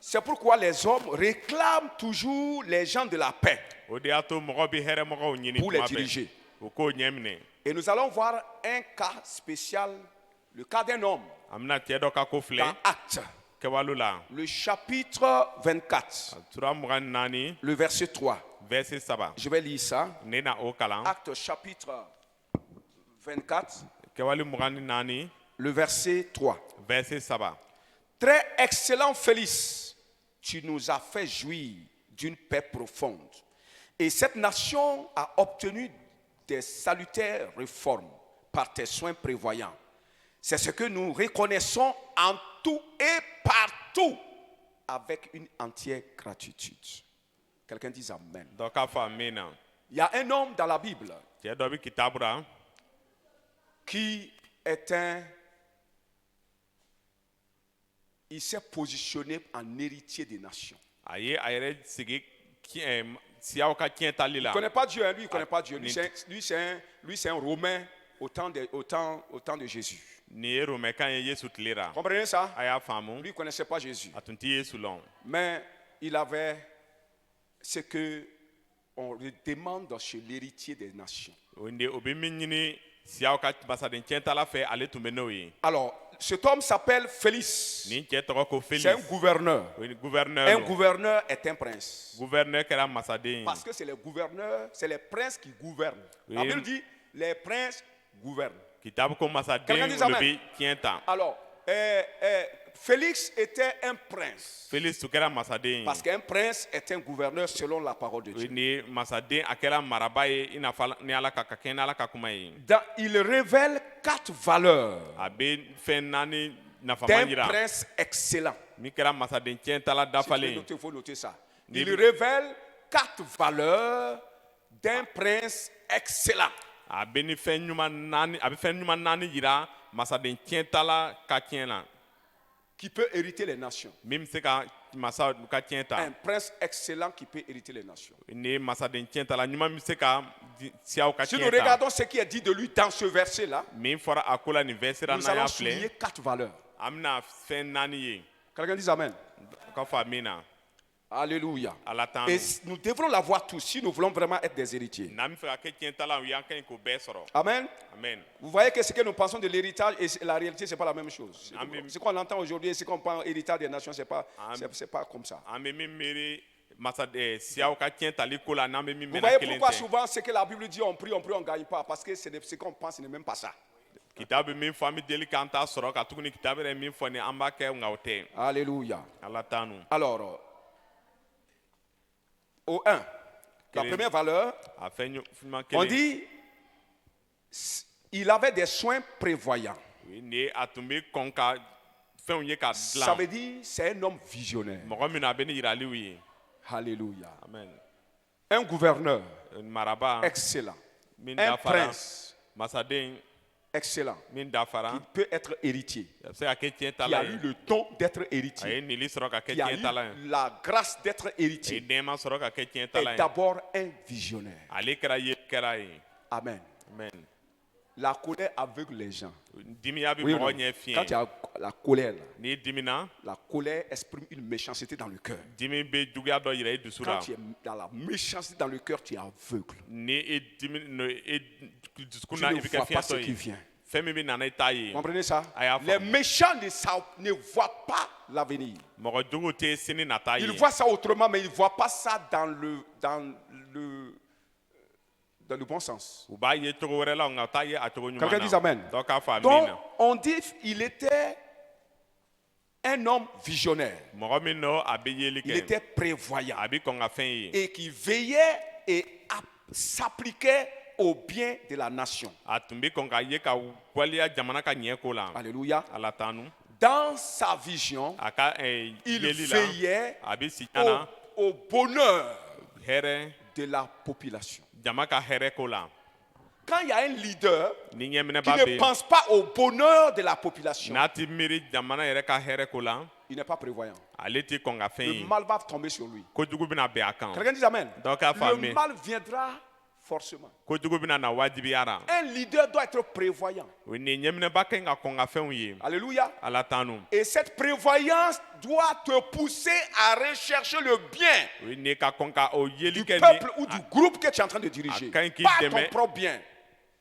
c'est pourquoi les hommes réclament toujours les gens de la paix o de y'a to mɔgɔ bɛ hɛrɛmɔgɔw ɲini pour les tuma diriger. bɛɛ u k'o ɲɛ minɛ Et nous allons voir un cas spécial, le cas d'un homme an bɛna cɛ dɔ ka ko filɛ dans Actes, kɛwale la le chapitre 24, tura 24 le verset 3. verset 3 Je vais lire ça. ne na o kalan Actes chapitre 24, kɛwale 24 le verset 3. verset 3 Très excellent Félix, tu nous as fait jouir d'une paix profonde. Et cette nation a obtenu des salutaires réformes par tes soins prévoyants. C'est ce que nous reconnaissons en tout et partout avec une entière gratitude. Quelqu'un dit Amen. dɔ k'a fɔ amen na Il y a un homme dans la Bible cɛ dɔ bɛ kitabu la qui est il s'est positionné en héritier des nations. a ye a yɛrɛ sigi siyaw ka tiɲɛ tali Il la ne connaît pas Dieu, hein, lui, il ne connaît Ah, pas Dieu. Lui, ni- c'est un Romain au temps de Jésus. nin ye romɛkan ye yesu tile ra Comprenez ça? a y'a faamu Lui, il ne connaissait pas Jésus. a tun tɛ yesu lɔn Mais il avait ce que on lui demande chez l'héritier des nations. o bɛ min ɲini siyaw ka basaden tiɲɛ tala fɛ ale tun bɛ n'o ye Alors, cet homme s'appelle Félix. nin cɛ tɔgɔ ko C'est félix un gouverneur. o ye gouverneur Un lo. gouverneur est un prince. gouverneur kɛra masaden ye Parce que c'est les gouverneurs, c'est les princes qui gouvernent. La Oui. Bible dit les princes gouvernent. kitabu ko masaden Quelqu'un dit olu amen. bɛ tiɲɛ ta Alors, Félix était un prince. félix tun kɛra masaden Parce ye qu'un prince est un gouverneur selon la parole de o ye Dieu. ni masaden a kɛra maraba ye i n'a fɔ ni ala ka kɛɲɛ ni ala ka kuma ye Il révèle 4 valeurs a bɛ fɛn naani nafama d'un yira prince excellent. min kɛra masaden tiɲɛ tala Si vous voulez dafalen noter, il faut noter ça. Ni- Il révèle 4 valeurs d'un prince excellent. a bɛ ni fɛn ɲuman naani a bɛ fɛn ɲuman naani yira masaden tiɲɛ tala ka tiɲɛ na Qui peut hériter les nations. min bɛ se ka masa ka tiɲɛ ta Un prince excellent qui peut hériter les nations. ni masaden tiɲɛ tala ɲuman bɛ se ka siyaw ka Si nous tiɲɛ ta regardons ce qui est dit de lui dans ce verset-là, min fɔra a ko la nin vɛsira nous n'an y'a allons souligner filɛ 4 valeurs. an bɛna fɛn naani ye Quelqu'un dit Amen. ka fɔ a min na Alléluia. ala t'an Et nu nous devrons l'avoir tous si nous voulons vraiment être des héritiers. n'an bɛ fɛ ka kɛ tiɲɛ tala o y'an ka ɲi k'o bɛɛ sɔrɔ Amen. amen Vous voyez que ce que nous pensons de l'héritage et la réalité, ce n'est pas la même chose. Amen. Ce qu'on entend aujourd'hui, ce qu'on pense héritage des nations, ce n'est pas, Amen. c'est pas comme ça. an bɛ min miiri siyaw ka tiɲɛ tali ko la n'an bɛ min Vous mɛnna voyez kelen pourquoi tɛ souvent ce que la Bible dit, on prie, on ne gagne pas. Parce que ce qu'on pense, ce n'est même pas ça. kitabu bɛ min fɔ an bɛ deli k'an ta sɔrɔ ka tuguni kitabu yɛrɛ min fɔ ni an b'a kɛ nka o tɛ Alléluia. ala t'an nu Alors, au 1, la Quel est- première valeur, a fɛn ɲuman on kelen dit il avait des soins prévoyants. nin ye a tun bɛ kɔn ka fɛnw ye ka Ça dilan veut dire c'est un homme visionnaire. mɔgɔ min na a bɛ ni yiraliw ye Alléluia. amen Un gouverneur maraba excellent. min Un dafara prince masaden excellent. min dafara Qui peut être héritier. a bɛ se ka kɛ tiɲɛ Qui a tala eu ye le don d'être a héritier. ye nili sɔrɔ ka kɛ Qui a tiɲɛ tala ye eu la grâce d'être a ye héritier. nɛɛma sɔrɔ ka kɛ tiɲɛ tala Est ye d'abord un visionnaire. ale kɛra yelikɛla ye Amen. amen La colère aveugle les gens. dimiya bɛ Oui ou non? mɔgɔ ɲɛ Quand il y fiɲɛ a la colère, là, n'i dimina la colère exprime une méchanceté dans le cœur. dimi bɛ juguya dɔ yira i dusu Quand la tu es dans la méchanceté dans le cœur, tu es aveugle. ni e dimi no e dusukun Tu na ne i bɛ kɛ vois pas ce fiɲɛtɔ qui ye vient. fɛn min bɛ nana i ta ye Comprenez ça? a y'a Les faamu. méchants ne voient pas l'avenir. mɔgɔ jugu tɛ sini nata Ils ye voient ça autrement, mais ils ne voient pas ça dans le bon sens. u b'a ye cogo wɛrɛ la nka u t'a ye a cogo ɲuman Quelqu'un dit Amen. dɔ k'a fɔ Donc, amina on dit qu'il était un homme visionnaire. mɔgɔ min nɔ a bɛ yeli Il kɛ était prévoyant a bɛ kɔn ka fɛn ye et qui veillait et s'appliquait au bien de la nation. a tun bɛ kɔn ka ye ka waleya jamana ka ɲɛ ko la Alléluia. ala tanu Dans sa vision, a ka il yeli la veillait a bɛ si ɲana au bonheur hɛrɛ de la population. jama ka hɛrɛ ko la Quand il y a un leader ni ɲɛminɛ qui b'a ne bɛ pense pas au bonheur de la population, n'a ti miiri jamana yɛrɛ ka hɛrɛ ko la il n'est pas prévoyant. ale ti kɔn ka fɛn Le ye mal va tomber sur lui. kojugu bɛna bɛn a kan Quelqu'un dit Amen. dɔ k'a fɔ Le amen mal viendra forcément. kojugu bɛna na wajibiyara Un leader doit être prévoyant. ni ɲɛminɛba ka ɲi ka kɔn ka fɛnw ye Alléluia. ala tanu Et cette prévoyance doit te pousser à rechercher le bien ni ka kɔn ka o yeli du kɛ peuple ou du groupe que tu es en train de diriger. Quand il Pas ton demeure- propre bien.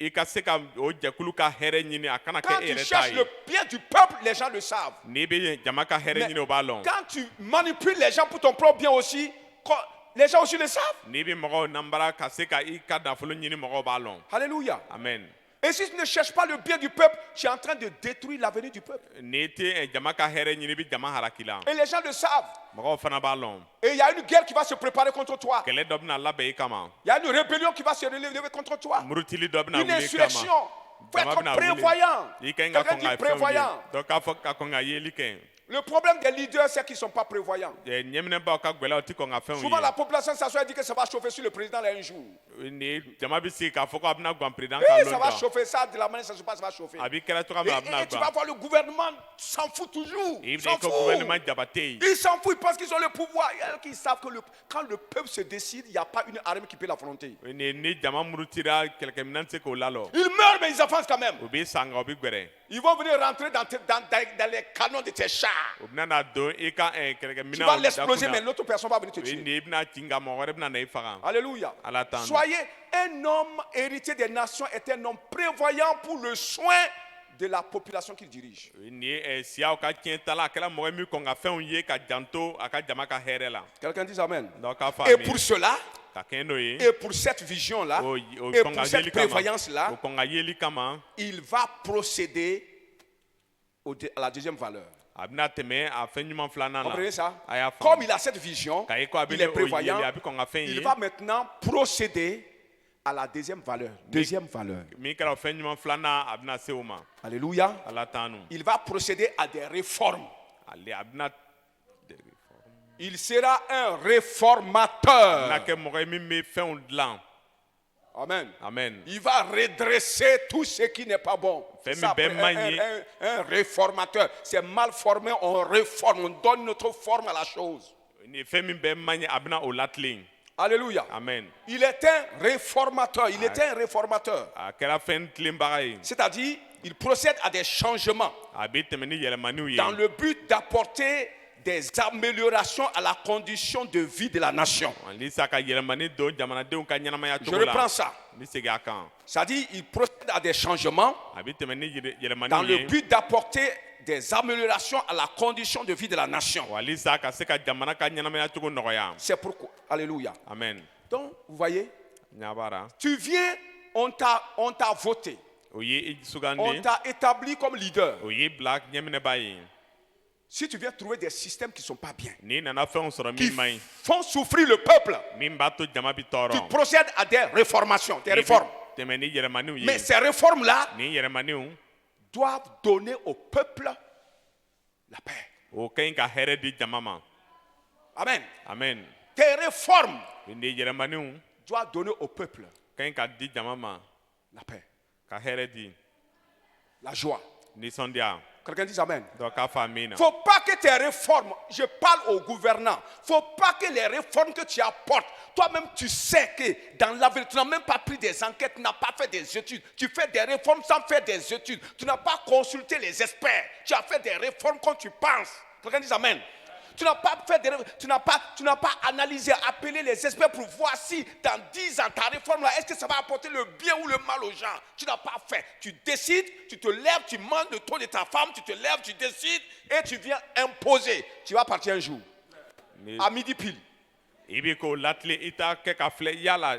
i ka se ka o jɛkulu ka hɛrɛ ɲini a kana Quand kɛ e tu yɛrɛ ta cherches ye le bien du peuple, les gens le savent. n'i bɛ jama ka hɛrɛ Mais ɲini o b'a lɔn quand tu manipules les gens pour ton propre bien aussi, les gens aussi le savent. n'i bɛ mɔgɔw nambara ka se ka i ka nafolo ɲini mɔgɔw b'a lɔn Alléluia. amen Et si tu ne cherches pas le bien du peuple, tu es en train de détruire l'avenir du peuple. n'i tɛ jama ka hɛrɛ ɲini i bɛ jama halaki la Et les gens le savent. mɔgɔw fana b'a lɔn Et il y a une guerre qui va se préparer contre toi. kɛlɛ dɔ bɛna labɛn i kama Il y a une rébellion qui va se relever contre toi. murutili dɔ bɛna Une wuli i insurrection. kama Il faut jama être bɛna wuli prévoyant. i ka ɲi ka Quelqu'un kɔn dit ka fɛnw prévoyant. ye dɔ k'a fɔ ka kɔn ka yeli kɛ Le problème des leaders, c'est qu'ils ne sont pas prévoyants. ɲɛminɛbaw ka gwɛlɛw ti kɔn ka fɛnw Souvent, la ye population s'assoit et dit que ça va chauffer sur le président là un jour. ni jama bɛ sigi k'a fɔ k'a bɛna gan peredan Oui, ka ça lon va dɔn chauffer, ça, de la manière ça se passe, ça va chauffer. a b'i kɛra cogoya Et, min a bɛna et tu vas gan voir le gouvernement s'en fout toujours. i S'en bɛna i ka fout. gouvernement jaba tɛ yen Ils s'en foutent parce qu'ils ont le pouvoir. Et alors qu'ils savent que quand le peuple se décide, il n'y a pas une armée qui peut l'affronter. ni jama murutira kɛlɛkɛminɛn tɛ se k'o lalɔ Ils meurent, mais ils avancent quand même. u bɛ san nka u bɛ gwɛrɛ Ils vont venir rentrer dans les canons de tes chars. u bɛna na don i ka Tu vas kɛlɛkɛminɛnw l'exploser, mais da l'autre personne va venir te kunna tuer. ni i bɛna ci nka mɔgɔ wɛrɛ bɛna na i faga Alléluia. ala t'an Soyez un homme héritier des nations, est un homme prévoyant pour le soin de la population qu'il dirige. ni siyaw ka tiɲɛ ta la a kɛra mɔgɔ min kɔn ka fɛnw ye ka janto a ka jama ka hɛrɛ la Quelqu'un dit Amen. dɔ k'a fɔ Et amen. pour cela, ka kɛ n'o ye et pour cette vision-là, o et kɔn pour ka cette yeli kama prévoyance-là, o kɔn ka yeli kama il va procéder à la deuxième valeur. a bɛna tɛmɛ a fɛn ɲuman filanan Comprenez na ça? a y'a Comme faamu il a cette vision, k'a ye ko a bɛ il ne est o prévoyant, yeli a bɛ kɔn ka fɛn il ye va maintenant procéder à la deuxième valeur. Deuxième valeur. min kɛra o fɛn ɲuman filanan a bɛna se o ma Alléluia. ala t'an nu Il va procéder à des réformes. ale a bɛna Il sera un bɛna réformateur. kɛ mɔgɔ ye min bɛ fɛnw dilan Amen. amen Il va redresser tout ce qui n'est pas bon. Fais C'est ça, mi ben manié. un réformateur. C'est mal formé, on réforme, on donne notre forme à la chose. ni fɛn min bɛ man ɲɛ a bɛna o latilen Alléluia. amen Il est un réformateur. Il était un réformateur. a kɛra fɛn tilenbaga ye C'est-à-dire, il procède à des changements a bɛ tɛmɛ ni yɛlɛmaniw ye dans le but d'apporter des améliorations à la condition de vie de la nation. halisa ka yɛlɛmani don jamanadenw ka ɲɛnamaya Je cogo la reprends ça. n bɛ segin a kan C'est-à-dire, il procède à des changements a bɛ tɛmɛ ni dans yɛlɛmaniw le ye but d'apporter des améliorations à la condition de vie de la nation. halisa ka se ka jamana ka ɲɛnamaya cogo nɔgɔya C'est pourquoi. Alléluia. amen Donc, vous voyez, ɲabara tu viens, on t'a voté. o ye i On sugandi t'a établi comme leader. o y'i bila ɲɛminɛba ye Si tu viens trouver des systèmes qui ne sont pas bien, n'i nana fɛnw sɔrɔ qui min man ɲi font souffrir le peuple, min b'a to jama bi tu tɔɔrɔ procèdes à des réformations, des i bɛ réformes. tɛmɛ ni yɛlɛmaniw ye Mais ces réformes-là ni yɛlɛmaniw doivent donner au peuple la paix. o ka ɲi ka hɛrɛ di jama ma Amen. amen Tes réformes ni yɛlɛmaniw doivent donner au peuple ka ɲi ka di jama ma la paix, ka hɛrɛ di la joie. nisɔndiya Quelqu'un dit Amen. dɔ k'a fɔ amina Il ne faut pas que tes réformes, je parle aux gouvernants, il ne faut pas que les réformes que tu apportes, toi-même tu sais que dans l'avenir, tu n'as même pas pris des enquêtes, tu n'as pas fait des études, tu fais des réformes sans faire des études, tu n'as pas consulté les experts, tu as fait des réformes quand tu penses. Quelqu'un dit Amen. Tu n'as pas fait tu n'as pas analysé, appelé les experts pour voir si dans 10 ans ta réforme là, est-ce que ça va apporter le bien ou le mal aux gens. Tu n'as pas fait. Tu décides, tu te lèves, tu manges le ton de ta femme, tu te lèves, tu décides et tu viens imposer. Tu vas partir un jour à midi pile. Ibiko latle ita ke ka fle yala.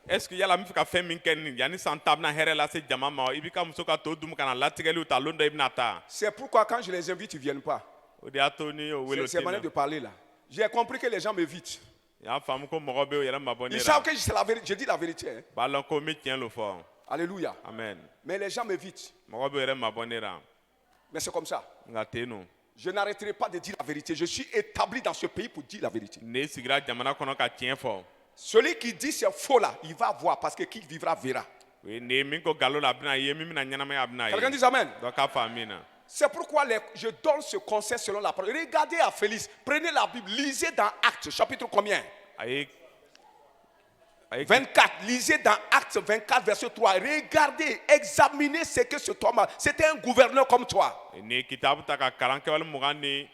Est-ce que yala mi ka fe min ken yani santab na here la se jama ma ibika muso ka to dum kana latigeli uta londo ibnata. C'est pourquoi quand je les invite, ils ne viennent pas. Odi atoni o welo C'est manière de parler là. J'ai compris que les gens m'évitent. Ya fam ko mo be o yara maboni. Ils savent que c'est la vérité. Je dis la vérité. Hein. Balon ko mi tien lo fort. Alléluia. Amen. Mais les gens m'évitent. Mo be yara maboni ra. Mais c'est comme ça. Ngate no. Je n'arrêterai pas de dire la vérité. Je suis établi dans ce pays pour dire la vérité. Ne sigra jamana kono ka tien fort. Celui qui dit c'est faux là, il va voir parce que qui vivra verra. Oui, ne min ko galo la bna ye mi na nyana me abna ye. Quelqu'un dit amen. Donc ka famina. C'est pourquoi je donne ce conseil selon la parole. Regardez à Félix, prenez la Bible, lisez dans Actes, chapitre combien? 24, lisez dans Actes 24, verset 3. Regardez, examinez ce que ce homme a. C'était un gouverneur comme toi. Ne kitabu taka karanke wal mugani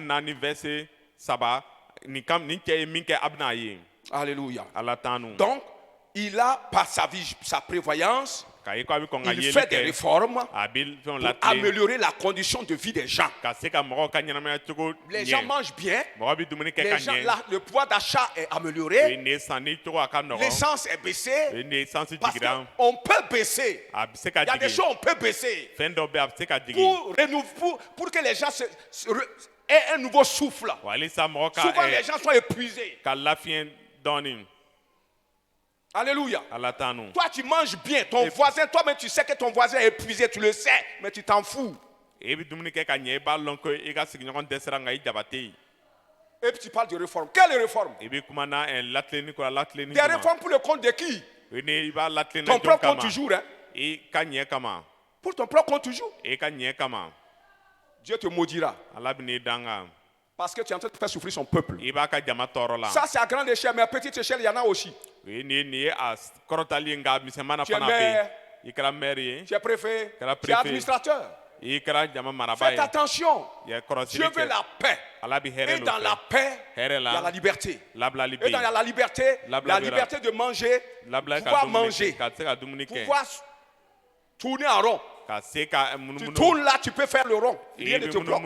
nani verset saba ni kam ni ke min ke abna ye. Alléluia. Alatanu. Donc, il a, par sa vie, sa prévoyance, il fait des réformes pour améliorer la condition de vie des gens. Les gens mangent bien, le pouvoir d'achat est amélioré, l'essence est baissée, parce qu'on peut baisser. Il y a des choses qu'on peut baisser pour que les gens aient un nouveau souffle. Souvent les gens sont épuisés. Alléluia. Toi, tu manges bien. Ton voisin, toi-même, tu sais que ton voisin est épuisé. Tu le sais, mais tu t'en fous. Et puis tu parles de réforme. Quelle réforme? Des réformes pour le compte de qui? Ton propre compte toujours. Hein? Pour ton propre compte toujours. Dieu te maudira. Parce que tu es en train de faire souffrir son peuple. Ça, c'est à grande échelle, mais à petite échelle, il y en a aussi. Tu es maire, tu es préfet, tu es administrateur. Faites attention. Dieu veut la paix. Et dans la paix, il y a la liberté. Et dans la liberté de manger, pouvoir manger, pouvoir tourner en rond. Tu tournes là, tu peux faire le rond. Rien ne te bloque.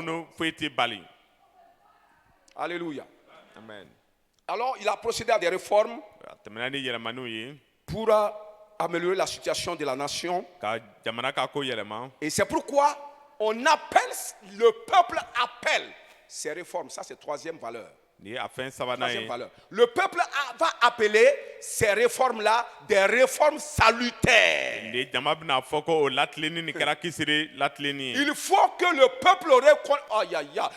Alléluia. Amen. Alors, il a procédé à des réformes pour améliorer la situation de la nation. Et c'est pourquoi on appelle, le peuple appelle ces réformes. Ça, c'est troisième valeur. Le peuple va appeler ces réformes-là des réformes salutaires. Il faut que le peuple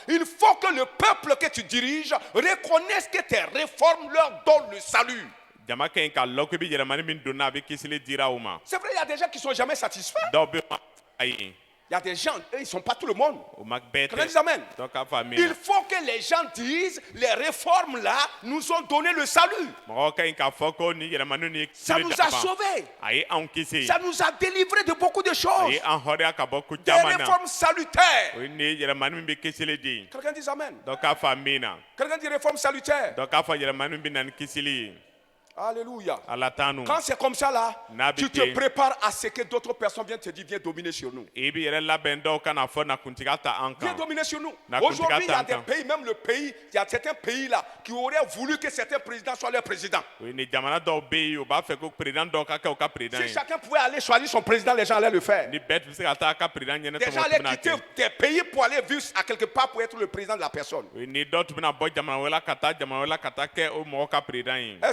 il faut que le peuple que tu diriges reconnaisse que tes réformes leur donnent le salut. C'est vrai, il y a des gens qui ne sont jamais satisfaits. Il y a des gens, ils ne sont pas tout le monde. Amen. Il faut que les gens disent, les réformes là nous ont donné le salut. Ça nous a sauvés. Ça nous a délivrés de beaucoup de choses. Des réformes salutaires. Quelqu'un dit amen. Quelqu'un dit réforme salutaire. Alléluia. Quand c'est comme ça là, tu te prépares à ce que d'autres personnes viennent te dire viens dominer sur nous. Viens dominer sur nous. Aujourd'hui, il y a des pays, même le pays, il y a certains pays là qui auraient voulu que certains présidents soient leurs présidents. Si chacun pouvait aller choisir son président, les gens allaient le faire. Les gens allaient quitter des pays pour aller vivre à quelque part pour être le président de la personne. Est-ce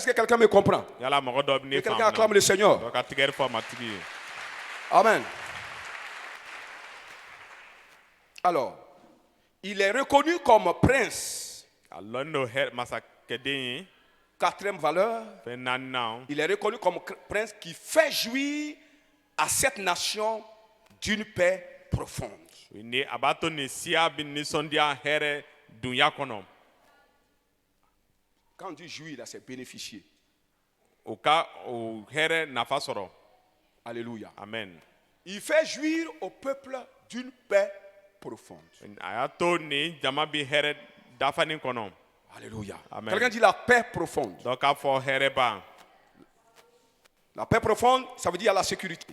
que quelqu'un me comprend? Et quelqu'un acclame le Seigneur. Amen. Alors, il est reconnu comme prince. Quatrième valeur, il est reconnu comme prince qui fait jouir à cette nation d'une paix profonde. Quand on dit jouir, là, c'est bénéficier. Alléluia. Amen. Il fait jouir au peuple d'une paix profonde. dafani kɔnɔ. Alléluia. Amen. Quelqu'un dit la paix profonde. Donc k'a fɔ hɛrɛ ban. La paix profonde, ça veut dire la sécurité.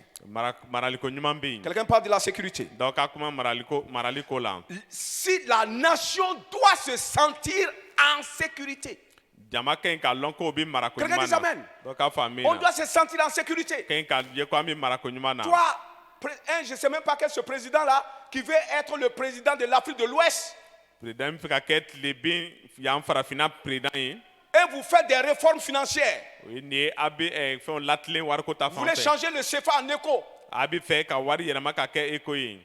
Maraliko ɲuman bɛ yen. Quelqu'un parle de la sécurité. Donc k'a kuma maraliko la. Si la nation doit se sentir en sécurité. Jama ka ɲi ka lɔn ko o bɛ marako Quelqu'un ɲuman dit na. amen. Donc k'a fɔ amin On na. doit se sentir en sécurité. Ka ɲi ka ye ko an bɛ marako ɲuman na. Toi, je ne sais même pas quel ce président-là qui veut être le président de l'Afrique de l'Ouest. Président bɛ fɛ ka kɛ tile bin yan farafinna président ye. Et vous faites des réformes financières. O ye nin ye a bɛ fɛnw latilen wariko ta Vous fan voulez fɛ. changer le CFA en éco. A bɛ fɛ ka wari yɛlɛma ka kɛ eko ye.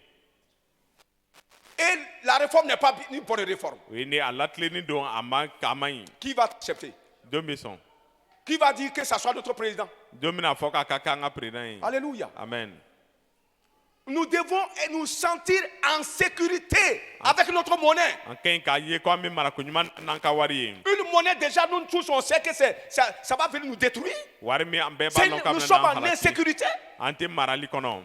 Et la réforme n'est pas une bonne réforme. O ye nin a latilenni don a man ɲi. Qui va accepter? Don bɛ sɔn. Qui va dire que ça soit notre président? Don bɛna fɔ k'a ka kɛ an ka président ye. Alléluia. Amen. Nous devons nous sentir en sécurité avec notre monnaie. An ka ɲi k'a ye ko an bɛ marako ɲuman na n'an ka wari ye. Une monnaie, déjà, nous tous, on sait que ça va venir nous détruire. Wari min an bɛɛ b'a dɔn ka Nous bɛna sommes n'an en halaki. insécurité. An tɛ marali kɔnɔ.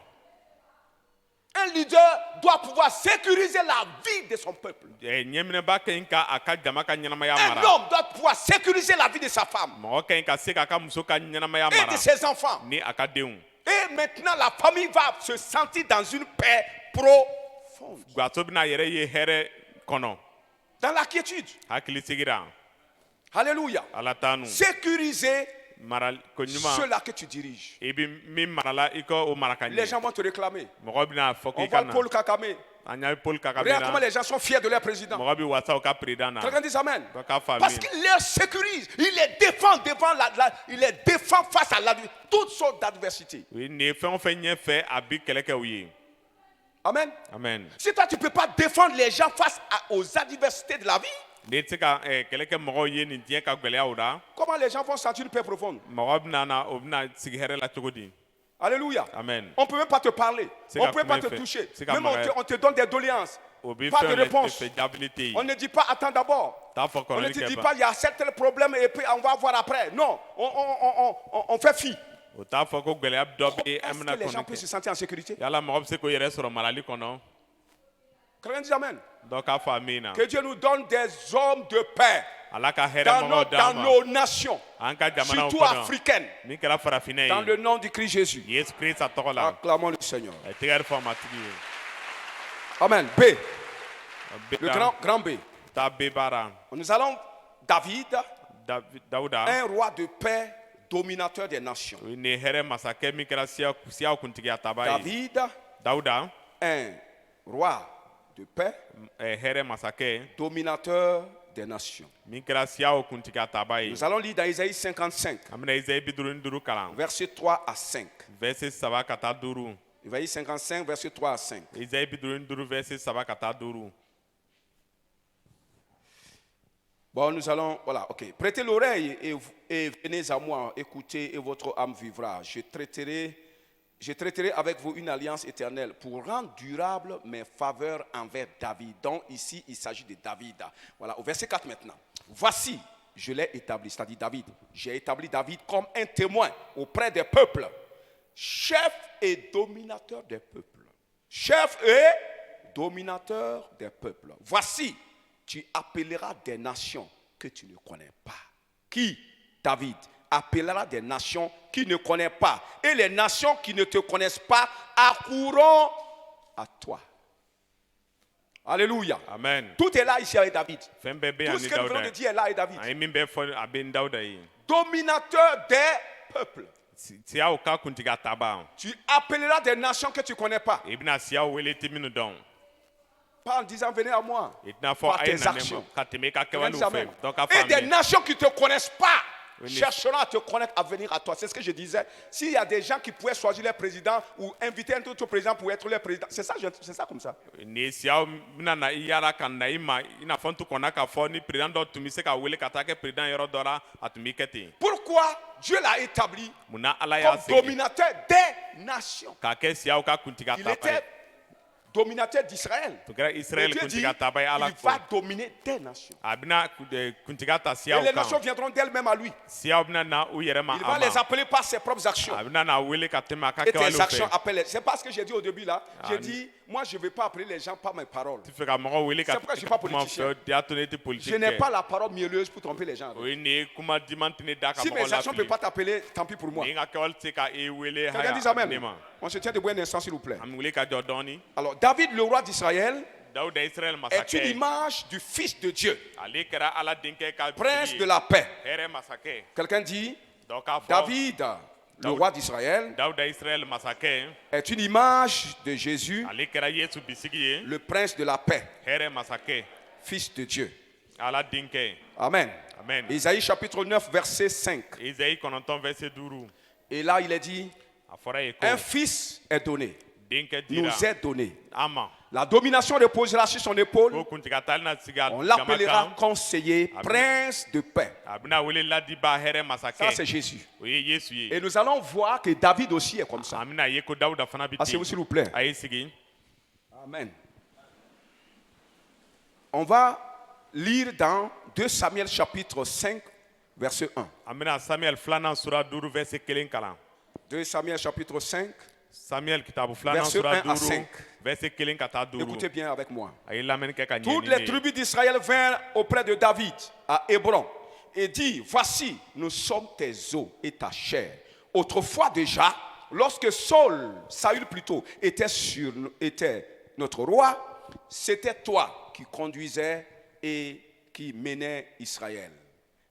Un leader doit pouvoir sécuriser la vie de son peuple. Ɲɛminɛba ka ɲi ka a ka jama ka ɲɛnamaya Un mara. homme doit pouvoir sécuriser la vie de sa femme Mɔgɔ ka ɲi ka se k'a ka muso ka ɲɛnamaya et de mara ses enfants. ni a ka denw. Et maintenant, la famille va se sentir dans une paix profonde, Gaso bɛna a yɛrɛ ye hɛrɛ kɔnɔ. dans la quiétude. Hakili sigira. Alléluia. Ala t'anu. Sécuriser Marali ko ɲuman. ceux-là que tu diriges. I bɛ min marala i ka o mara ka Les ɲɛ. gens vont te réclamer. Mɔgɔ bɛna fɔ On k'i voit ka na. Paul Kagame. An y'a ye Paul Kagame Regarde comment na. les gens sont fiers de leur président. Mɔgɔ bɛ wasa o ka président na. Quelqu'un dit amen. Dɔ k'a faamu. Parce qu'il les sécurise, il les défend devant il les défend face à toutes sortes d'adversités. O ye nin ye fɛn o fɛn ɲɛfɛ a bɛ kɛlɛ kɛ u ye. Amen. Amen. Si toi tu ne peux pas défendre les gens face aux adversités de la vie, N'i tɛ se ka kɛlɛ kɛ mɔgɔw ye nin diɲɛ ka gɛlɛyaw la. comment les gens vont sentir une paix profonde? Mɔgɔ bɛna na o bɛna sigi hɛrɛ la cogo di. Alléluia. Amen. On ne peut même pas te parler. C'est On ne qu'à peut pas te combien fait? toucher. C'est qu'à Même combien? on te donne des doléances. O bɛ Pas de fɛn réponse. fɛ jaabi tɛ On yen. ne dit pas attends d'abord. T'a fɔ On ne kɔnɔli te dit kɛ pas ban. il y a certains problèmes et puis on va voir après. Non, on fait fi. O t'a fɔ ko gɛlɛya dɔ bɛ an Est-ce bɛna que les gens kɔnɔ peuvent se kɛ. sentir en sécurité? Yala mɔgɔ bɛ se k'o yɛrɛ sɔrɔ marali kɔnɔ. Quelqu'un dit amen. Dɔ k'a fɔ amin na. Que Dieu nous donne des hommes de paix Ala ka hɛrɛ dans mɔgɔw dans d'an ma. nos nations, An ka jamanaw surtout kɔnɔ. africaines, Min kɛra farafinɛ dans le ye. nom du Christ Jésus. Yesu Kirisa tɔgɔ la. Acclamons le Seigneur. A ye tɛgɛrɛ fɔ a matigi ye. Amen. B. Bɛ Le taa- grand B. taa bɛɛ baara. Nous allons, David, Dawuda. un roi de paix, dominateur des nations. O ye nin ye hɛrɛ masakɛ min kɛra siyaw kuntigiya taba ye. David, Dawuda. un roi de paix, Hɛrɛ masakɛ dominateur des nations. min kɛra siyaw kuntigiya taba ye. Nous allons lire dans Isaïe 55, An bɛna Isaïe 55 kalan. versets 3 à 5. Verset 3 ka taa 5. Isaïe 55, versets 3 à 5. Isaïe 55 verset 3 ka taa 5. Bon, nous allons, voilà, ok. Prêtez l'oreille et venez à moi, écoutez et votre âme vivra. Je traiterai avec vous une alliance éternelle pour rendre durable mes faveurs envers David. Donc ici, il s'agit de David. Voilà, au verset 4 maintenant. Voici, je l'ai établi, c'est-à-dire David. J'ai établi David comme un témoin auprès des peuples, chef et dominateur des peuples. Chef et dominateur des peuples. Voici, tu appelleras des nations que tu ne connais pas. Qui, David, appellera des nations qui ne connaissent pas. Et les nations qui ne te connaissent pas accourront à toi. Alléluia. Amen. Tout est là ici avec David. Fɛn bɛɛ bɛ Tout yan ce ni que nous venons Dawuda de ye. dire est là avec David. An ye min bɛ fɔ a bɛ n Dawuda ye. Dominateur des peuples. Siyaw ka kuntigiya taba. Tu appelleras des nations que tu ne connais pas. I bɛna siyaw wele i tɛ minnu dɔn. Pas en disant venez à moi. I tɛna fɔ Par a ye tes na ne actions. ma ka tɛmɛ i ka Quelqu'un dit kɛwalew amen. fɛ. Donc ka Et des faamuya. nations qui ne te connaissent pas Oui, chercheront à te connaître, à venir à toi. C'est ce que je disais. S'il y a des gens qui pouvaient choisir leur président ou inviter un autre président pour être leur président, c'est ça comme ça. Ni siyaw bɛna na i yala ka na i ma i n'a fɔ n tun kɔnna k'a fɔ ni président dɔ tun bɛ se ka wele ka taa kɛ président yɔrɔ dɔ la a tun bɛ kɛ ten. Pourquoi Dieu l'a établi Munna Ala y'a comme segin dominateur des nations? k'a kɛ siyaw ka kuntigiya Il taba ye. était dominateur d'Israël. to kɛra Et Israël Dieu dit, kuntigi taba ye ala il va kɔ dominer des nations. a bɛna kuntigi ta Et siyaw les nations kan viendront d'elles-mêmes à lui. siyaw bɛna na u yɛrɛ ma Il a va les ma appeler par ses propres actions. a bɛna na wele ka tɛmɛ a ka Et tes kɛwalew actions fɛ appellent. C'est pas ce que j'ai dit au début là. J'ai Ah, dit, moi je ne vais pas appeler les gens par mes paroles. ti fɛ ka mɔgɔw wele ka C'est pourquoi je suis pas kuma politicien. fɛ y'a to ne tɛ Je politique n'ai kɛ pas la parole mielleuse pour tromper les gens. o ye nin ye kuma diman tɛ ne da ka Si mes mɔgɔw actions ne peuvent lafili pas t'appeler, tant pis pour moi. ni n ka kɛwale tɛ se ka e wele Quelqu'un dit haya Amen. ne ma On se tient debout un instant s'il vous plaît. an bɛ wele ka jɔ dɔɔni Alors David, le roi d'Israël, dawuda Israël est une masakɛ image du Fils de Dieu, ale kɛra ala denkɛ ka prince tigi de ye la paix. hɛrɛ masakɛ Quelqu'un dit, dɔ k'a fɔ David, le roi d'Israël, dawuda Israël masakɛ est une image de Jésus, ale kɛra yesu bisigi ye le prince de la paix, hɛrɛ masakɛ Fils de Dieu. ala denkɛ Amen. amen Isaïe chapitre 9, verset 5. Isaïe 9 verset 5 Et là, il est dit, a fɔra ye ko un fils est donné, denkɛ dira nous est donné. an ma La domination reposera sur son épaule. ko kuntigatali na sigi a On jama l'appellera kan conseiller, Amen. prince de paix. a bɛna wele ladiba hɛrɛ Ça, masakɛ c'est Jésus. o ye yesu ye Et nous allons voir que David aussi est comme ça. an bɛna ye ko dawuda fana bi Asseyez-vous, ten s'il vous plaît. a y'i sigi Amen. On va lire dans 2 Samuel chapitre 5, verset 1. an bɛna samuel filanan sura 5 verset 1 kalan 2 Samuel chapitre 5. samuel kitabu filanan Verset sura 1 à 5 5. verset 1 ka taa 5 Écoutez bien avec moi. a ye lamɛnni kɛ ka Toutes ɲɛɲini les ye tribus d'Israël vinrent auprès de David à Hébron et dit, voici, nous sommes tes os et ta chair. Autrefois déjà, lorsque Saül plutôt, était notre roi, c'était toi qui conduisais et qui menais Israël.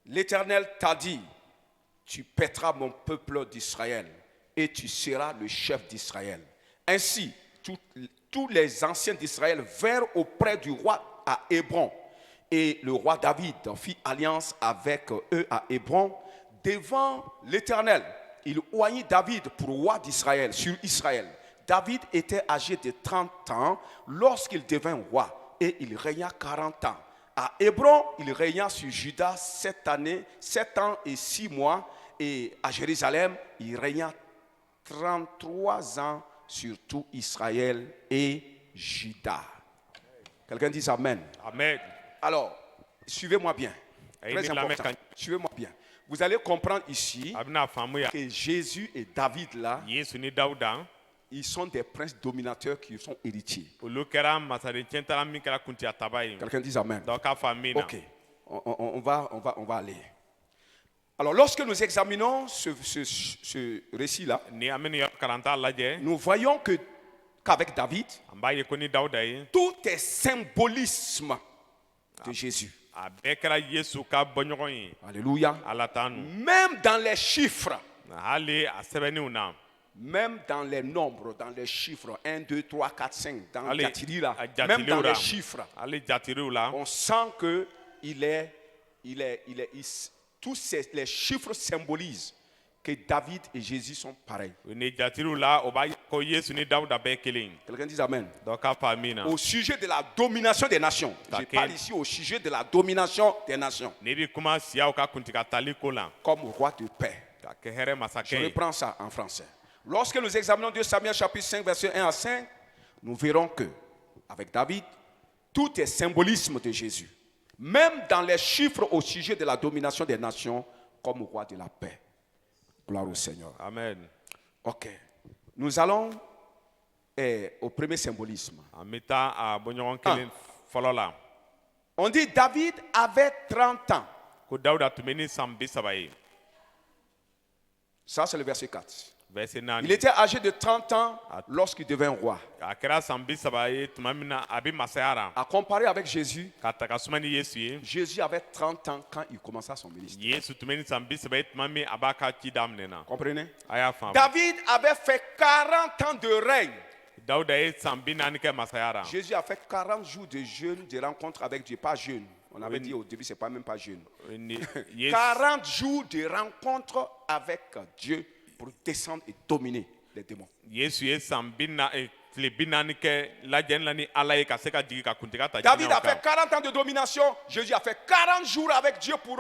L'Éternel t'a dit, tu paîtras mon peuple d'Israël et tu seras le chef d'Israël. Ainsi, tous les anciens d'Israël vinrent auprès du roi à Hébron. Et le roi David fit alliance avec eux à Hébron devant l'Éternel. Il oignit David pour roi d'Israël, sur Israël. David était âgé de 30 ans lorsqu'il devint roi et il régna 40 ans. À Hébron, il régna sur Juda 7 ans et 6 mois. Et à Jérusalem, il régna 33 ans sur tout Israël et Juda. Quelqu'un dit Amen. amen Alors, suivez-moi bien. Amen. Très important. Suivez-moi bien. Vous allez comprendre ici a bɛna faamu ya que Jésus et David là, yesu ni dawuda ils sont des princes dominateurs qui sont héritiers. olu kɛra masaden tiɲɛtala min kɛra kuntigataba ye Quelqu'un dit Amen. dɔ k'a faamu min na Ok. On va aller. Alors, lorsque nous examinons ce récit-là, ni an bɛ nin yɔrɔ karanta lajɛ nous voyons qu'avec David, an b'a ye ko ni dawuda ye tout est symbolisme de Jésus. a bɛɛ kɛra yesu ka bɔɲɔgɔn ye Alléluia. ala t'an nu Même dans les chiffres, hali a sɛbɛnniw na même dans les nombres, dans les chiffres, 1, 2, 3, 4, 5, dans Allez, Jatiri là, à même dans Jatiri, les là. chiffres, hali jatiriw la on sent que tous les chiffres symbolisent que David et Jésus sont pareils. ni jatiriw la o b'a ye ko yesu ni dawuda bɛɛ ye kelen Quelqu'un dit Amen. dɔ k'a faamu min na Au sujet de la domination des nations. Je Ok. parle ici au sujet de la domination des nations. n'i bɛ kuma siyaw ka kuntigatali ko la Comme roi de paix. ka kɛ hɛrɛ Je masakɛ ye reprends ça en français. Lorsque nous examinons 2 Samuel chapitre 5, verset 1 à 5, nous verrons que, avec David, tout est symbolisme de Jésus. Même dans les chiffres au sujet de la domination des nations, comme roi de la paix. Gloire au Seigneur. amen Ok. Nous allons au premier symbolisme. an bɛ taa a bɔɲɔgɔn kelen fɔlɔ la On dit David avait 30 ans. ko dawuda tun bɛ ni san 30 ye Ça, c'est le verset 4. verset Il 4 était âgé de 30 ans lorsqu'il devint roi. a kɛra san 30 ye tuma min na a bɛ masaya la À comparer avec Jésus, ka taga suma ni yesu ye Jésus avait 30 ans quand il commença son ministère. yesu tun bɛ ni san 30 ye tuma min a b'a ka ci daminɛna Comprenez? a y'a faamu David avait fait 40 ans de règne. dawuda ye san 40 kɛ masaya la Jésus a fait 40 jours de jeûne, de rencontre avec Dieu. Pas jeûne. On avait dit au début, c'est pas même pas jeûne. Ni- yesu 40 jours de rencontre avec Dieu pour descendre et dominer les démons. yesu ye san tile 40 kɛ lajɛni la ni ala ye ka se ka jigin ka kuntiga ta David a jinɛw fait kan 40 ans de domination. Jésus a fait 40 jours avec Dieu pour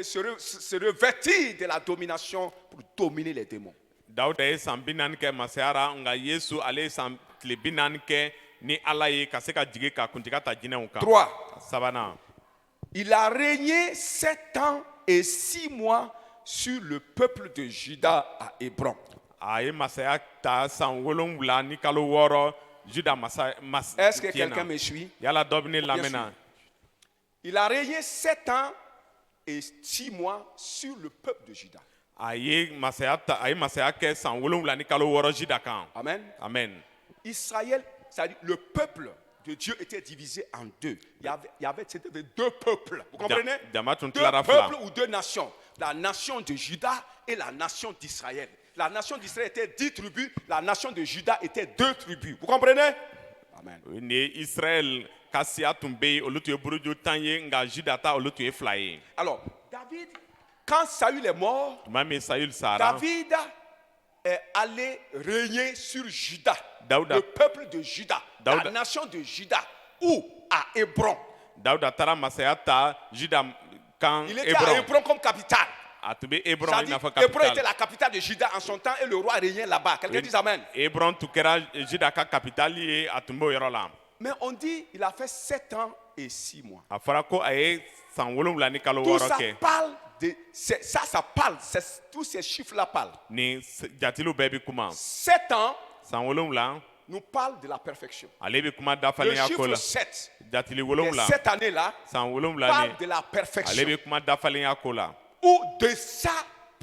se revêtir de la domination pour dominer les démons. dawuda ye san 40 kɛ masaya la nka yesu ale ye san tile 40 kɛ ni Ala ye ka se ka jigi ka kuntigiya ta jinɛw kan. 3. Sabanan. Il a régné 7 ans et 6 mois sur le peuple de Juda à Hébron. A ye masaya ta san 7 ni kalo 6 Juda Est-ce que quelqu'un me suit? Yala dɔ bɛ ne Bien lamɛn na. sûr. Il a régné 7 ans et 6 mois sur le peuple de Juda. A ye masaya kɛ san 7 ni kalo 6 Juda kan. Amen. Amen. Israël, c'est-à-dire le peuple de Dieu était divisé en deux. C'était deux peuples. Vous comprenez? Deux peuples ou deux nations. La nation de Juda et la nation d'Israël. La nation d'Israël était 10 tribus, la nation de Juda était 2 tribus. Vous comprenez? Amen. Alors, David, quand Saül est mort, David est allé régner sur Juda, le peuple de Juda, la nation de Juda, ou à Hébron. Il était à Hébron comme capitale. Hébron était la capitale de Juda en son temps et le roi régnait là-bas. Quelqu'un dit Amen. Mais on dit qu'il a fait 7 ans et 6 mois. Tout ça parle de... Ça parle, tous ces chiffres-là parlent. 7 ans nous parle de la perfection. Le chiffre 7, cette année-là, parle de la perfection. Ou de sa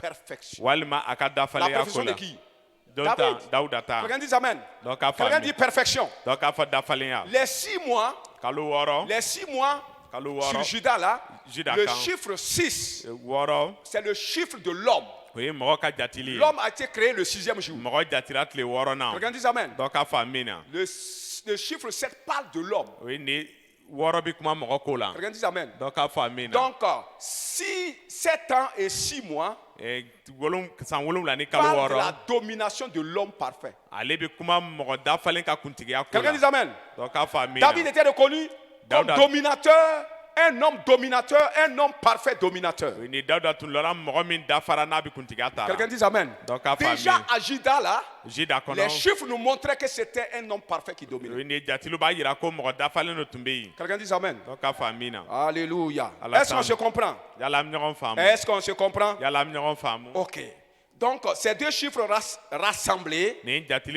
perfection. La perfection de qui? David. Quelqu'un dit Amen. Quelqu'un dit perfection. Les 6 mois sur Juda là, le chiffre 6, c'est le chiffre de l'homme. L'homme a été créé le 6e jour. Quelqu'un dit Amen. Le chiffre 7 parle de l'homme. Quelqu'un dit Amen. Donc, 7 ans et 6 mois parle de la domination de l'homme parfait. Quelqu'un dit Amen. David était reconnu comme dominateur, un homme dominateur, un homme parfait dominateur. Quelqu'un dit Amen. Déjà à Juda là, les chiffres nous montraient que c'était un homme parfait qui dominait. Quelqu'un dit Amen. Alléluia. Est-ce qu'on se comprend? Est-ce qu'on se comprend? Ok. Donc ces deux chiffres rassemblés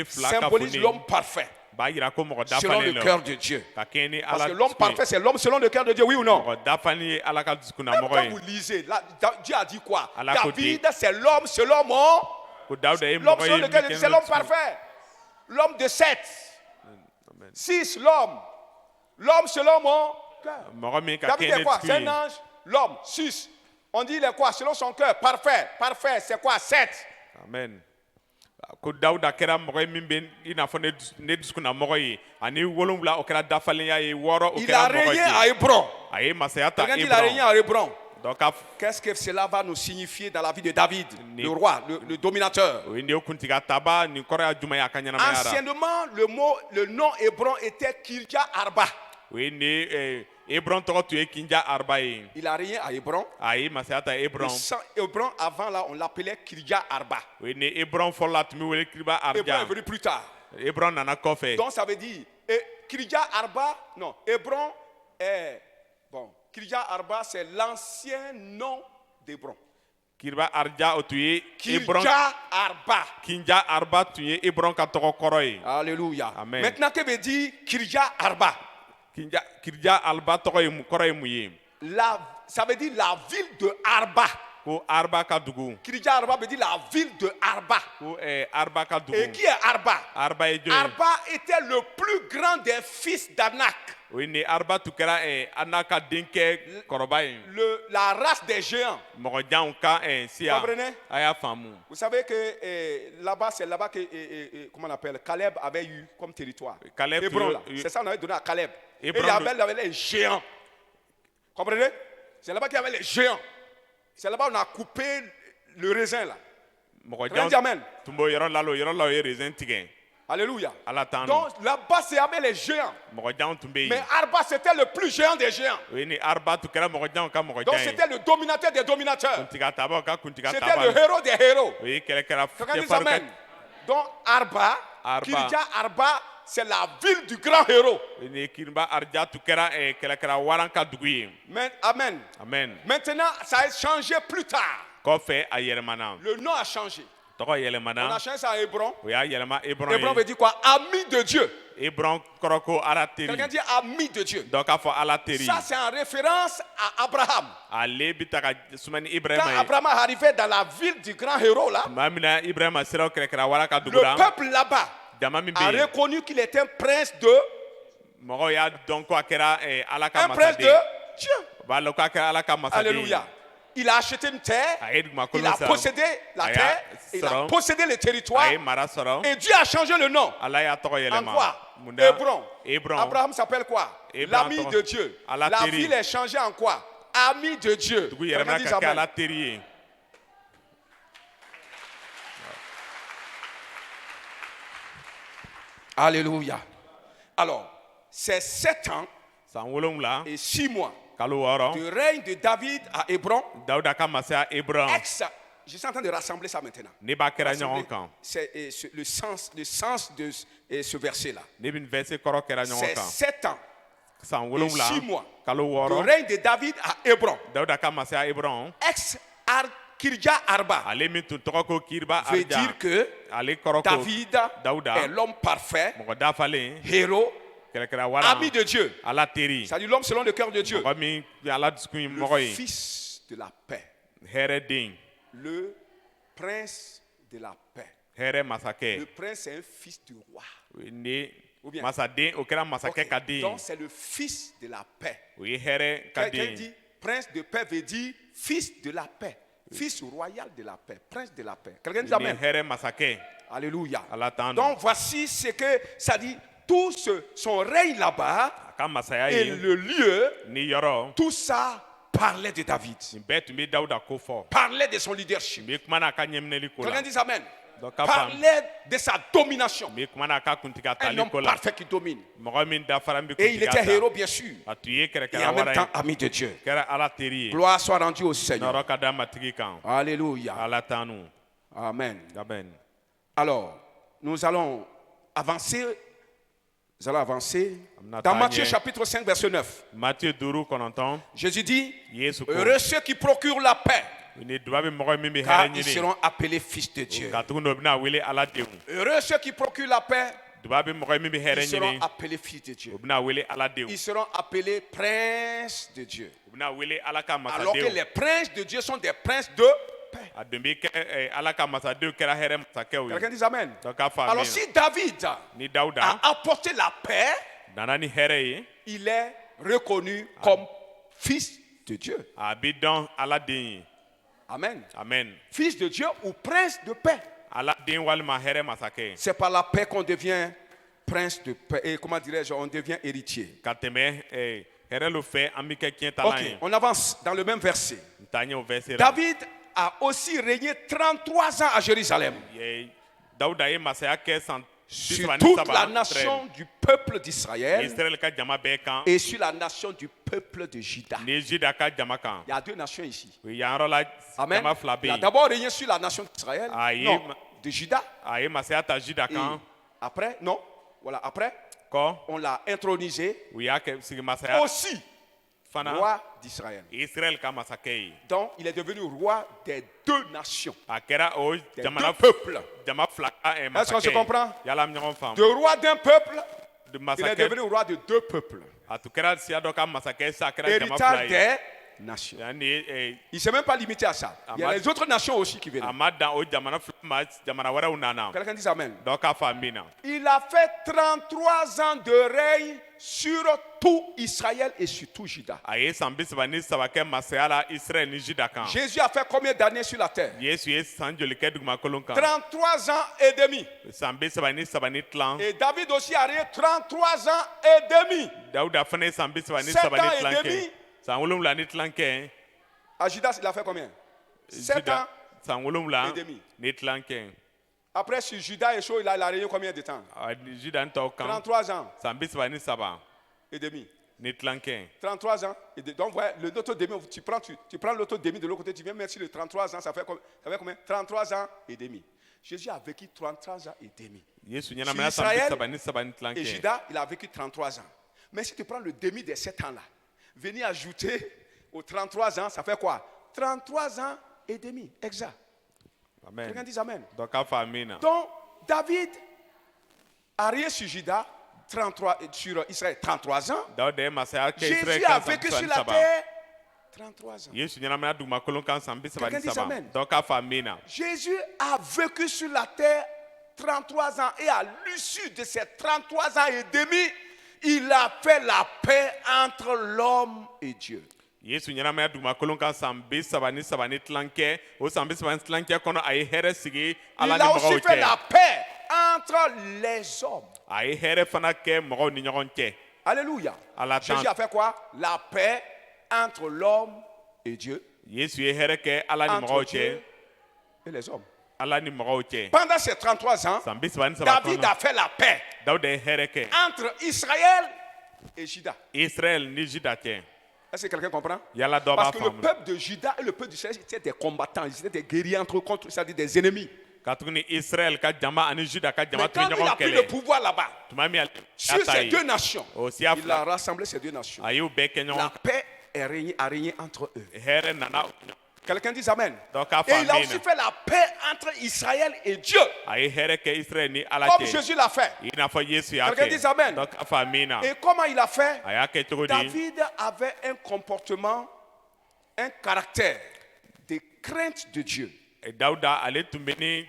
symbolisent l'homme parfait. Selon le cœur de Dieu. Parce que l'homme parfait, c'est l'homme selon le cœur de Dieu, oui ou non? Même quand vous lisez, là, Dieu a dit quoi? David, c'est l'homme selon mon... L'homme selon le cœur de Dieu, c'est l'homme parfait. L'homme de 7. 6, l'homme. L'homme selon mon cœur. David est quoi? C'est un ange. L'homme, 6. On dit il est quoi? Selon son cœur. Parfait. Parfait, c'est quoi? 7. Amen. Il a régné à Hébron. Quelqu'un dit il a régné à Hébron. Qu'est-ce que cela va nous signifier dans la vie de David, le roi, le dominateur? Anciennement, le nom Hébron était Kirja Arba. Il a régné à Hébron. Hébron, avant là, on l'appelait Kirja Arba. Hébron est venu plus tard. Donc ça veut dire, Kirja Arba, non, Hébron est, bon, Kirja Arba c'est l'ancien nom d'Hébron. Kirja Arba. Alléluia. Amen. Maintenant, que veut dire Kirja Arba? Ça veut dire la ville de Arba. Kirja Arba veut dire la ville de Arba. Et qui est Arba? Arba était le plus grand des fils d'Anak. La race des géants. Vous comprenez? Vous savez que là-bas, c'est là-bas que comment on appelle, Caleb avait eu comme territoire. Hébron, là. C'est ça qu'on avait donné à Caleb. Et il y avait les géants. Comprenez? C'est là-bas qu'il y avait les géants. C'est là-bas qu'on a coupé le raisin là. Quelqu'un dit Amen. Alléluia. Donc là-bas c'est avec les géants. Mais Arba c'était le plus géant des géants. Donc c'était le dominateur des dominateurs. C'était le héros des héros. Quelqu'un dit Amen. Donc Arba, Kirja Arba, c'est la ville du grand héros. ni kirimba arja tu kɛra kɛlɛ kɛra waran ka dugu ye. Amen. Amen. Maintenant, ça a changé plus tard. Kɔfɛ a yɛlɛmana. Le nom a changé. Tɔgɔ On a yɛlɛmana. changé ça à Hébron. O y'a yɛlɛma Hébron Hébron veut ye. dire quoi? Ami de Dieu. Hébron kɔrɔ ko Ala teri. Quelqu'un dit ami de Dieu. Dɔ k'a fɔ Ala teri. Ça, c'est en référence à Abraham. Ale bi ta ka suma ni Quand Ibrahima ye. Abraham est arrivé dans la ville du grand héros, là, Maa min na Ibrahima sera o kɛlɛ kɛra waran ka dugu le la. peuple là-bas Jama min a bɛ yen. reconnu qu'il était un prince de Mɔgɔw y'a dɔn ko a kɛra Ala ka un prince de masaden. Dieu. U b'a dɔn k'a kɛra Ala ka masaden. Alléluia. Il a acheté une terre, A ye il dugumakolo a san. possédé la A y'a terre, il a sɔrɔ. possédé le territoire, A ye mara sɔrɔ. et Dieu a changé le nom. Ala y'a tɔgɔ En yɛlɛma. quoi? Munda Hébron. Hébron. Abraham s'appelle quoi? Abraham L'ami tɔgɔ- de Dieu. Ala La teri. ville est changée en quoi? Ami de Dieu. Dugu Quelqu'un yɛlɛmana dit ka kɛ amen. Ala teri ye. Alléluia. Alors, c'est 7 ans San 7 et 6 mois kalo 6 du règne de David à Hébron. Dawuda ka masaya Hébron. Je suis en train de rassembler ça maintenant. Ne b'a kɛra Rassembler, ɲɔgɔn kan. c'est le sens de ce verset-là. Ne bɛ nin verset kɔrɔ kɛra ɲɔgɔn C'est kan. 7 ans San et 6 mois 7 kalo du 6 règne de David à Hébron. Dawuda ka masaya Hébron. Kirja Arba Ale min tun tɔgɔ ko Kiriba veut Arja. dire que Ale kɔrɔ ko David Dawuda. est l'homme parfait, Mɔgɔ dafalen. héros, Kɛlɛkɛra waran. ami de Dieu. Ala teri. C'est-à-dire l'homme selon le cœur de Dieu. Mɔgɔ min ye Ala dusukun ye Le mɔgɔ ye. fils de la paix. Hɛrɛ den. Le prince de la paix. Hɛrɛ Le masakɛ. prince est un fils du roi. Ne Ou bien- masaden o kɛra masakɛ Ok. ka den. Donc c'est le fils de la paix. O ye hɛrɛ ka Quelqu'un den. dit prince de paix veut dire fils de la paix. Fils royal de la paix. Prince de la paix. Quelqu'un dit Ni amen. hɛrɛ masakɛ. Alléluia. Ala t'an Donc voici ce que ça dit. Tout son règne là-bas A ka masaya et ye. le lieu, Ni yɔrɔ. tout ça parlait de David. Nin bɛɛ tun bɛ Dawuda ko fɔ. Parlait de son leadership. N bɛ kuma n'a ka ɲɛminɛli ko la. Quelqu'un dit amen. Donc, k'a faamu. Parlait de sa domination. N bɛ kuma n'a ka kuntigiya Un tali homme ko la. parfait qui domine. Mɔgɔ min dafara n bɛ Et il était kuntigiya héros, ta. bien sûr. A tun ye Et kɛlɛkɛla en même wara temps, ye. ami de Dieu. Kɛra Ala teri ye. Gloire soit rendue au Seigneur. Nɔrɔ ka da matigi kan. Alléluia. Ala tanu. Amen. Amen. Alors, nous allons avancer. Nous allons avancer. Amina Dans taa Matthieu ɲɛ. chapitre 5, verset 9. Matthieu 5:9. Jésus dit, Yesu ko. heureux ceux qui procurent la paix, Ni duba bɛ mɔgɔ min bɛ car hɛrɛ ils ɲini. seront appelés fils de Dieu. Nka tuguni o bɛna wele Ala denw. Heureux ceux qui procurent la paix, Duba bɛ mɔgɔ min bɛ hɛrɛ ils seront ɲini. appelés fils de Dieu. O bɛna wele Ala denw. Ils seront appelés princes de Dieu. O bɛna wele Ala ka Alors que masadenw. les princes de Dieu sont des princes de paix. A dun bɛ kɛ Ala ka masadenw kɛra hɛrɛ masakɛw Quelqu'un ye. dit amen. Donc k'a fɔ Alors amen. si David Ni Dawuda a apporté la paix, nana ni hɛrɛ ye. il est reconnu comme fils de Dieu. A bɛ dɔn Ala den ye. Amen. Amen. Fils de Dieu ou prince de paix. Ala den walima hɛrɛ masakɛ. C'est par la paix qu'on devient prince de paix. Et comment dirais-je, on devient héritier. Ka tɛmɛ hɛrɛ lo fɛ an bɛ kɛ Ok, tiɲɛtalan ye. on avance dans le même verset. N taa ɲɛ o verset la. David a aussi régné 33 ans à Jérusalem. Dawuda ye masaya kɛ san Sur 33 toute la nation du peuple d'Israël Israël ka jama bɛɛ kan. et sur la nation du peuple de Juda. Ni Juda ka jama kan. Il y a deux nations ici. O yan yɔrɔ la Amen. jama fila bɛ Il a yen. d'abord régné sur la nation d'Israël. Aïe. Non, de Juda. A ye masaya ta Juda Et kan. après, non, voilà, après, Kɔ on l'a intronisé u y'a kɛ sigi masaya aussi fana. roi d'Israël. Israël ka masakɛ ye. Donc, il est devenu roi des deux nations, A kɛra o des jamana deux peuples. jama fila ka Est-ce qu'on se masakɛ comprend? ye. Yala an bɛ ɲɔgɔn faamu. De roi d'un peuple, De il est masakɛ devenu roi de deux peuples. a tun kɛra siya dɔ ka masakɛ sa a kɛra jama fila Héritage ye. des nations. Yan ni Il ne s'est même pas limité à ça. Il y a Amen. les autres nations aussi qui viennent. a ma dan o jamana fila ma jamana wɛrɛw nana. Quelqu'un dit amen. Dɔ k'a fɔ min na. Il a fait 33 ans de règne sur tout Israël et sur tout Juda. A ye san 33 kɛ masaya la Israël ni Juda kan. Jésus a fait combien d'années sur la terre? Yesu ye san joli kɛ dugumakolo kan. 33 ans et demi. San 33 ni tilan. Et David aussi a régné 33 ans et demi. Dawuda fana ye san 33 ni 7 ans tilan et kɛ. demi. San 7 ni tilan kɛ. À Judas, il a fait combien? 7 ans. San 7 et demi. ni tilan kɛ. Après, sur Judas et Chaud, il a régné combien de temps? A Juda tɔw kan. 33 ans San 33 et demi. ni tilan kɛ. 33 ans. Et donc, voilà, l'auto demi, tu prends l'auto demi de l'autre côté, tu viens mettre sur le 33 ans, ça fait combien? 33 ans et demi. Jésus a vécu 33 ans et demi. Yesu Sur ɲɛnamaya san Israël 37 ni et tilancɛ. Juda, il a vécu 33 ans. Mais si tu prends le demi des 7 ans là, venir ajouter aux 33 ans, ça fait quoi? 33 ans et demi, exact. Quelqu'un Amen. dit Amen. Dɔ k'a fɔ amina. Donc, David a rien sur Juda, 33, sur Israël, 33 ans. Dawuda ye masaya kɛ Jésus Israɛl a kan san vécu sur 33. la terre 33 ans. Yesu ɲɛnamaya dugumakolo kan san 37 Quelqu'un ni dit 3. amen. Dɔ k'a fɔ amina. Jésus a vécu sur la terre 33 ans et à l'issue de ces 33 ans et demi, il a fait la paix entre l'homme et Dieu. Yesu ɲɛnamaya dugumakolo kan san 37 ni tilancɛ. O san 37 ni tilancɛ kɔnɔ a ye hɛrɛ sigi Ala Il ni a aussi mɔgɔw fait la cɛ. paix entre les hommes. A ye hɛrɛ fana kɛ mɔgɔw ni ɲɔgɔn cɛ. Alléluia. Allah Jésus t'en- a fait quoi? La paix entre l'homme et Dieu. Yesu ye hɛrɛ kɛ Ala ni Entre mɔgɔw Dieu cɛ. et les hommes. Ala ni mɔgɔw cɛ. Pendant ces 33 ans, San 37 David a kɔnɔ fait la paix Dawuda ye hɛrɛ kɛ entre Israël et Juda. Israël ni Juda cɛ. Est-ce que quelqu'un comprend? Yala dɔ b'a Parce que le faamu. peuple de Juda et le peuple d'Israël étaient des combattants, ils étaient des guerriers contre, c'est-à-dire des ennemis. Ka tuguni Israël ka jama ani Juda ka jama Mais tun quand bɛ il a ɲɔgɔn pris le kɛlɛ. pouvoir là-bas, Tuma min sur ces deux nations, o siya il a fila rassemblé ces deux nations. a y'u bɛɛ kɛ La ɲɔgɔn paix a régné entre eux. hɛrɛ nana Quelqu'un dit Amen. dɔ k'a Et fɔ il a aussi amina. fait la paix entre Israël et Dieu, A ye hɛrɛ kɛ Israël ni Ala comme cɛ. Jésus l'a fait. I n'a fɔ Yesu y'a Quelqu'un kɛ. dit amen. Dɔ k'a fɔ amina. Et comment il a fait? A y'a kɛ cogo di? David avait un comportement, un caractère de crainte de Dieu. Dawuda ale tun bɛ ni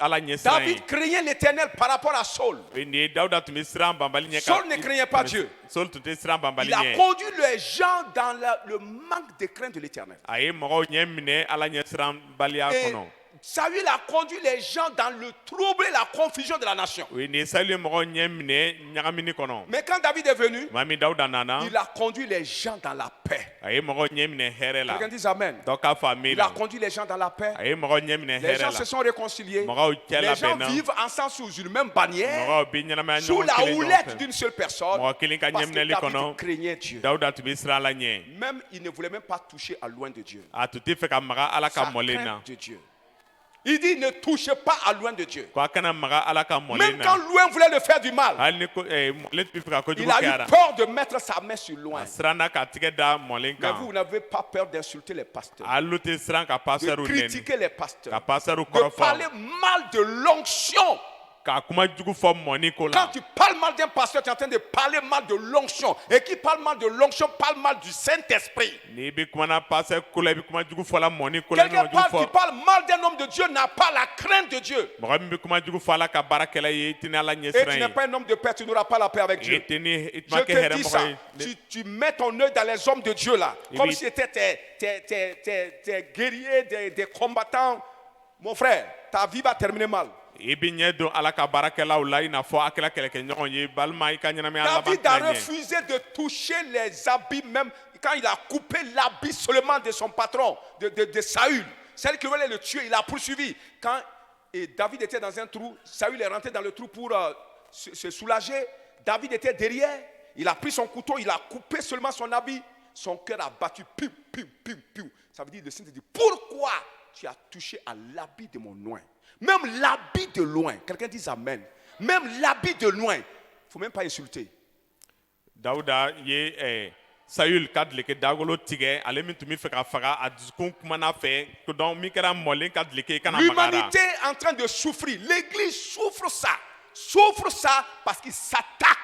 Ala ɲɛ siran ye. David craignait l'Éternel par rapport à Saul. Nin ye Dawuda tun bɛ siran banbali ɲɛ Saul ne craignait pas Dieu. Saul tun tɛ siran banbali Il a ɲɛ. conduit les gens dans le manque de crainte de l'Éternel. A ye mɔgɔw ɲɛ minɛ Ala ɲɛ siran baliya Et kɔnɔ. Saül a conduit les gens dans le trouble et la confusion de la nation. O ye nin ye Sauli ye mɔgɔw ɲɛ minɛ ɲagamini kɔnɔ. Mais quand David est venu, Tuma min Dawuda nana, il a conduit les gens dans la paix. a ye mɔgɔw ɲɛ minɛ hɛrɛ la. Quelqu'un dit Amen. Dɔ k'a fɔ Il a amina. conduit les gens dans la paix. A ye mɔgɔw ɲɛ minɛ Les gens hɛrɛ se la. sont réconciliés. Mɔgɔw cɛ Les gens labɛnna. vivent ensemble sous une même bannière, Mɔgɔw bɛ ɲɛnamaya sous ɲɔgɔn la kelen ɲɔgɔn houlette fɛ. d'une seule personne. Mɔgɔ kelen ka Parce que ɲɛminɛli David kɔnɔ craignait Dieu. Dawuda tun bɛ siran Ala ɲɛ. Même il ne voulait même pas toucher à loin de Dieu. A tun tɛ fɛ ka maga Ala ka Sa mɔlen na. crainte de Dieu. Il dit ne touchez pas à loin de Dieu. Ko a kana maga Ala ka mɔlen Même quand na. loin voulait le faire du mal, Hali ni mɔlen tun bɛ fɛ ka kojugu il a kɛ a eu la. peur de mettre sa main sur loin. A siranna ka tigɛ da mɔlen Mais vous kan. n'avez pas peur d'insulter les pasteurs, Hali tɛ siran ka de pasɛriw nɛni. critiquer les pasteurs, Ka pasɛriw de parler kɔrɔfɔ. mal de l'onction. Ka kuma jugu fɔ mɔni ko Quand la. tu parles mal d'un pasteur, tu es en train de parler mal de l'onction. Et qui parle mal de l'onction parle mal du Saint-Esprit. N'i bɛ kumana pasɛ ko la i bɛ kuma jugu fɔ la mɔni ko la. Quelqu'un qui parle mal d'un homme de Dieu n'a pas la crainte de Dieu. Mɔgɔ min bɛ kuma jugu fɔ Ala ka baarakɛla ye i tɛ ni Ala ɲɛ Et tu siran n'es ye. pas un homme de paix, tu n'auras pas la paix avec I Dieu. tɛ ni i Je tuma kɛ te hɛrɛ dis mɔgɔ ça. ye. Tu mets ton œil dans les hommes de Dieu là, Et comme oui. si c'était tes guerriers, des combattants. Mon frère, ta vie va terminer mal. I bɛ ɲɛ don Ala ka baarakɛlaw la i n'a fɔ a kɛra kɛlɛkɛɲɔgɔn ye balima i ka ɲɛnamaya laban David a tɛna ɲɛ. refusé de toucher les habits, même quand il a coupé l'habit seulement de son patron, de Saül. Celle qui voulait le tuer, il a poursuivi. Quand David était dans un trou, Saül est rentré dans le trou pour se soulager. David était derrière, il a pris son couteau, il a coupé seulement son habit. Son cœur a battu, piou, piou, piou, piou. Ça veut dire, le Seigneur dit, pourquoi tu as touché à l'habit de mon loin? Même l'habit de loin. Quelqu'un dit Amen. Même l'habit de loin. Il ne faut même pas insulter. Dawuda ye Sayul ka dileke dagolo tigɛ ale min tun bɛ fɛ ka faga a dusukun kumana fɛ donc min kɛra mɔlen ka dileke i kana magara. L'humanité est en train de souffrir. L'Église souffre ça parce qu'il s'attaque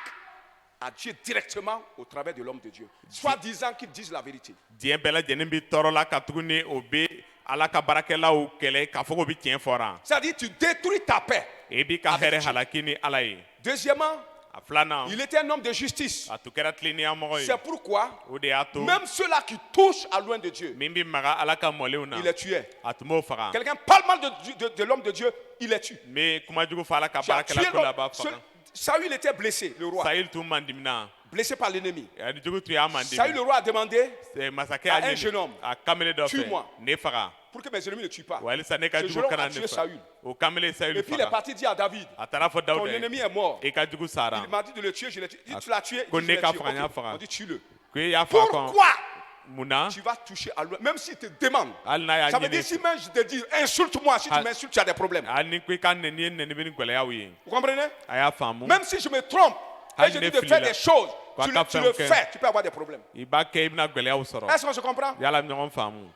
à Dieu directement au travers de l'homme de Dieu. Soit disant qu'ils disent la vérité. Diɲɛ bɛɛ lajɛlen bɛ tɔɔrɔ la ka tuguni o bɛ Ala ka baarakɛlaw kɛlɛ k'a fɔ k'o bɛ tiɲɛ fɔra. C'est-à-dire tu détruis ta paix. I b'i ka Avec hɛrɛ Dieu. halaki ni Ala ye. Deuxièmement, A filanan il était un homme de justice. a tun kɛra tilenniyamɔgɔ ye. C'est pourquoi O de y'a to même ceux-là qui touchent à loin de Dieu, min bɛ maga Ala ka mɔlenw na il les tuait. a tun b'o faga. Quelqu'un parle mal de l'homme de Dieu, il les tue. N bɛ kuma jugu fɔ Ala ka Tu as tué baarakɛla ko la a l'homme. b'a faga. Saül était blessé, le roi. Sayil tun man dimina. Blessé par l'ennemi. Ani jugu tun y'a man Saül, dimi. le roi, a demandé Masakɛ à y'a un jeune homme, ɲini a kamalen dɔ fɛ tue-moi. ne faga. pour que mes ennemis ne tuent pas. Walisa ne ka Ce jugu jeune homme kana a ne tué faga. Saül. O kamalen Sayil Et puis il est faga. parti dire à David, A taara fɔ ton Dawuda ennemi ye est mort. i ka jugu sara. Il m'a dit de le tuer, je l'ai tué. Il dit, tu l'as tué, Ko je ne l'ai ka tué. faga n y'a Ok, faga. on dit tue-le. Ko i y'a faga kɔn. Pourquoi Munna. tu vas toucher à l'eau, même s'il te demande. Hali n'a y'a Ça veut dire ɲini. si même je te dis insulte-moi, si tu Ah. m'insultes, tu as des problèmes. Hali ni ko i ka nɛni ye nɛni bɛ ni gwɛlɛyaw ye. Vous comprenez? A y'a faamu. Même si je me trompe et Hali je ne dis de fili faire la. des choses, Ko a tu ka le fɛnw kɛ. fais, tu peux avoir des problèmes. I b'a kɛ i bɛna gwɛlɛyaw sɔrɔ. Est-ce qu'on se comprend? Yala ɲɔgɔn faamu.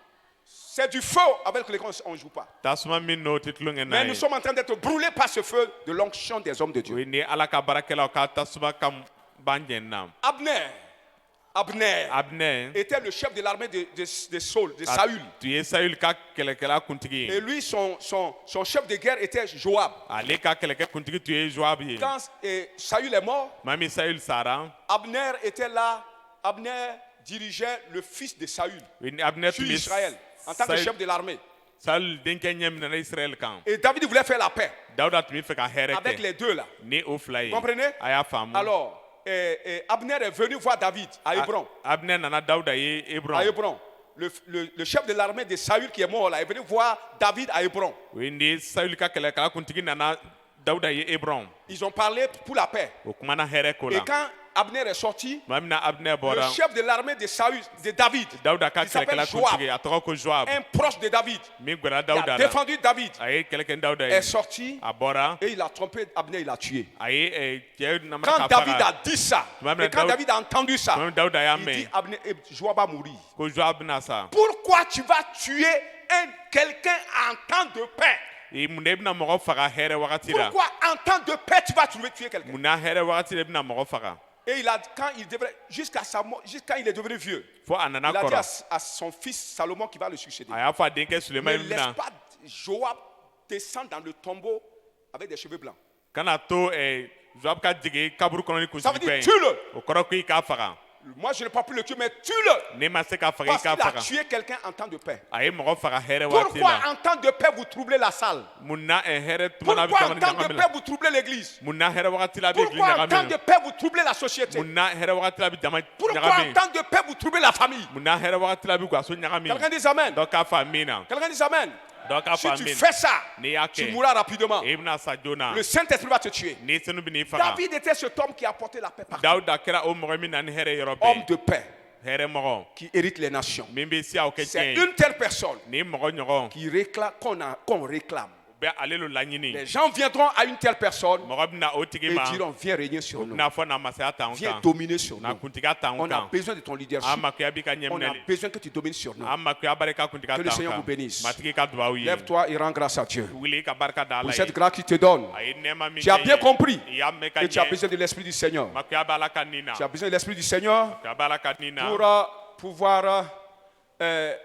C'est du feu avec lequel on ne joue pas. Tasuma min n'o tɛ tulonkɛ n'a Mais ye. nous sommes en train d'être brûlés par ce feu de l'onction des hommes de O Dieu. ye ni Ala ka baarakɛlaw ka tasuma ka ban jɛni na. Abner Abner. était le chef de l'armée de Saul, de Saül. Tu ye Saül ka kɛlɛkɛla kuntigi Et ye. lui, son chef de guerre était Joab. Ale ka kɛlɛkɛ kuntigi tun ye Joab ye. Quand Saül est mort, Maa min Saül sara. Abner était là. Abner dirigeait le fils de Saül o ni Abner sur tun bɛ Israël en tant que chef de l'armée. Saül denkɛ ɲɛ minɛna Israɛl kan. Et David voulait faire la paix Dawuda tun bɛ fɛ ka hɛrɛ avec kɛ les deux là. ni o fila ye. Comprenez? A y'a faamu. Alors, Abner est venu voir David à Hébron. Abner nana Dawuda ye Hébron. À Hébron. Le chef de l'armée de Saül qui est mort là est venu voir David à Hébron. o ye ni Saül ka kɛlɛkɛla kuntigi nana Dawuda ye Hébron. Ils ont parlé pour la paix. O kumana hɛrɛ ko Et la. quand Abner est sorti, Maa min na Abner le bɔra. chef de l'armée de Saül, de David, Dawuda ka il s'appelle kɛlɛkɛla Joab, kuntigi a tɔgɔ ko Joab. un proche de David, Min gwɛrɛ qui a Dawuda la. défendu David, A ye kɛlɛ kɛ ni Dawuda est ye. sorti A bɔra. et il a trompé Abner, il l'a tué. A ye cɛ namara Quand ka David faga. a dit ça, Même et quand Daoud- David a entendu ça, Même Dawuda y'a il dit mɛn Abner, Joab va mourir. ko Joab bɛna sa. Pourquoi tu vas tuer quelqu'un en temps de paix? Mun de i bɛna mɔgɔ faga hɛrɛ wagati la. Pourquoi en temps de paix tu vas tuer quelqu'un? Mun na hɛrɛ wagati la i bɛna mɔgɔ faga. Et il a, quand il devrait, jusqu'à sa mort, jusqu'à il est devenu vieux, Fo a nana il a dit kɔrɔ. à son fils Salomon qui va le succéder. A y'a fɔ a denkɛ Ne Suleman laisse bɛna. pas Joab descendre dans le tombeau avec des cheveux blancs. Kana to Joab ka jigin kaburu kɔnɔ ni Ça veut kuntigi dire fɛn ye. tue-le. O kɔrɔ ko i k'a faga. Moi, je n'ai pas pu le tuer, mais tue-le. N'i ma se k'a faga i Parce k'a qu'il a faga. tué quelqu'un en temps de paix. A ye mɔgɔ faga hɛrɛ wagati Pourquoi la. en temps de paix vous troublez la salle? Mun na hɛrɛ tuma na a bɛ Pourquoi en ɲagami temps de ɲagami paix la. vous troublez l'église? Mun na hɛrɛ wagati la a bɛ gili Pourquoi en temps ɲagami de la. paix vous troublez la société? Mun na hɛrɛ wagati la a bɛ jama Pourquoi en ɲagami. temps de paix vous troublez la famille? Mun na hɛrɛ wagati la a bɛ gaso ɲagami. Quelqu'un dit Amen. Dɔ k'a fa min na. Quelqu'un dit Amen. Dɔ k'a Si fa tu min fais ça, n'i y'a tu kɛ mourras rapidement. i bɛna sa joona. Le Saint-Esprit va te tuer. Ni sanu bɛ n'i faga. David était cet homme qui apportait la paix partout. Dawuda kɛra o mɔgɔ min na ni hɛrɛ yɔrɔ Homme bɛɛ. de paix Hɛrɛ mɔgɔ qui hérite les nations. min bɛ siyaw kɛ C'est tiɲɛ ye. une telle personne Ni mɔgɔ ɲɔgɔn qui réclame, qu'on réclame. bɛ ale lo laɲini. Les gens viendront à une telle personne Mɔgɔ bɛna o tigi et ma. diront viens régner sur O nous. bɛna fɔ na masaya t'anw Viens kan. dominer sur Na nous. kuntigiya t'anw On a kan. besoin de ton leadership. An makoya b'i ka On a ɲɛminɛli. besoin que tu domines sur nous. An makoya b'a la i ka kuntigiya Que le t'anw Seigneur kan. vous bénisse. Matigi ka dugawu ye. Lève-toi et rends grâce à Dieu Wuli i ka barika da pour Ala cette ye. grâce qu'il te donne. A ye nɛɛma min Tu as kɛ i bien ye. compris I y'a mɛn ka que tu as ɲɛ. besoin de l'Esprit du Seigneur. Makoya b'a la ka nin na. Tu as besoin de l'Esprit du Seigneur Makoya b'a la ka nin na. pour pouvoir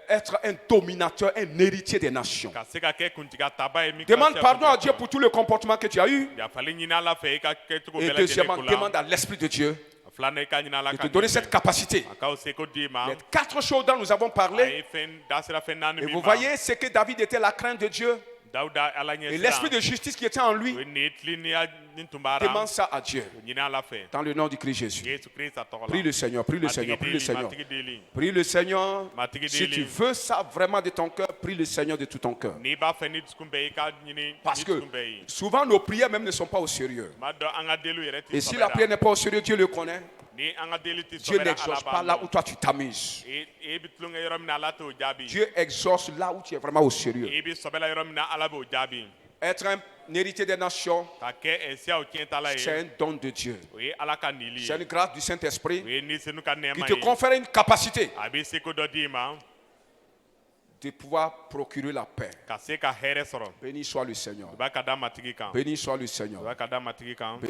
être un dominateur, un héritier des nations. Ka se ka kɛ kuntigiyataba ye min ka Demande se pardon à kuntigiya Dieu kɔnɔ. pour tout le comportement que tu as eu. Yafali ɲini Ala fɛ i ka kɛcogo Et bɛɛ lajɛlen ko deuxièmement, la. demande à l'Esprit de Dieu A filanan i ka ɲini Ala de ka te donner ɲɛ cette fɛ. capacité. A k'aw seko d'i ma. Les 4 choses dont nous avons A parlé. ye fɛn da sera fɛn naani Et min vous ma. voyez ce que David était la crainte de Dieu. Dawuda Ala ɲɛ Et l'esprit siran. de justice qui était en lui. O ye nin tilennenya nin tun b'a Demande ra. ça à Dieu. O ɲini Ala fɛ. Dans le nom du Christ Jésus. Yesu Kirista tɔgɔ la. Prie le Seigneur, prie le Seigneur, prie le Matigi Seigneur. deli, matigi deli. Prie le Seigneur. Matigi Si deli. tu veux ça vraiment de ton cœur, prie le Seigneur de tout ton cœur. N'i b'a fɛ ni dusukun bɛɛ i ka ɲini Parce ni que dusukun bɛɛ ye. souvent nos prières même ne sont pas au sérieux. Tuma dɔ an ka deliw yɛrɛ tɛ Et si sɔbɛ la la. prière n'est pas au sérieux, Dieu le connaît. Ni an ka deli tɛ Dieu sɔbɛ la, Ala n'exauce b'a pas là dɔn. où toi tu t'amuses. I bɛ tulonkɛ yɔrɔ min na Ala t'o jaabi. Dieu exauce là où tu es vraiment au sérieux. I bɛ sɔbɛ la yɔrɔ min na Ala b'o jaabi. Être un héritier des nations, Ka kɛ siyaw tiɲɛtala c'est ye. un don de Dieu. O ye Ala ka nili C'est ye. une grâce du Saint-Esprit O ye ni senu ka qui nɛɛma te ye. confère une capacité A bɛ seko dɔ d'i ma de pouvoir procurer la paix. ka se ka hɛrɛ sɔrɔ. Béni soit le Seigneur. O b'a ka da matigi kan. Béni soit le O Seigneur. b'a ka da matigi kan. Béni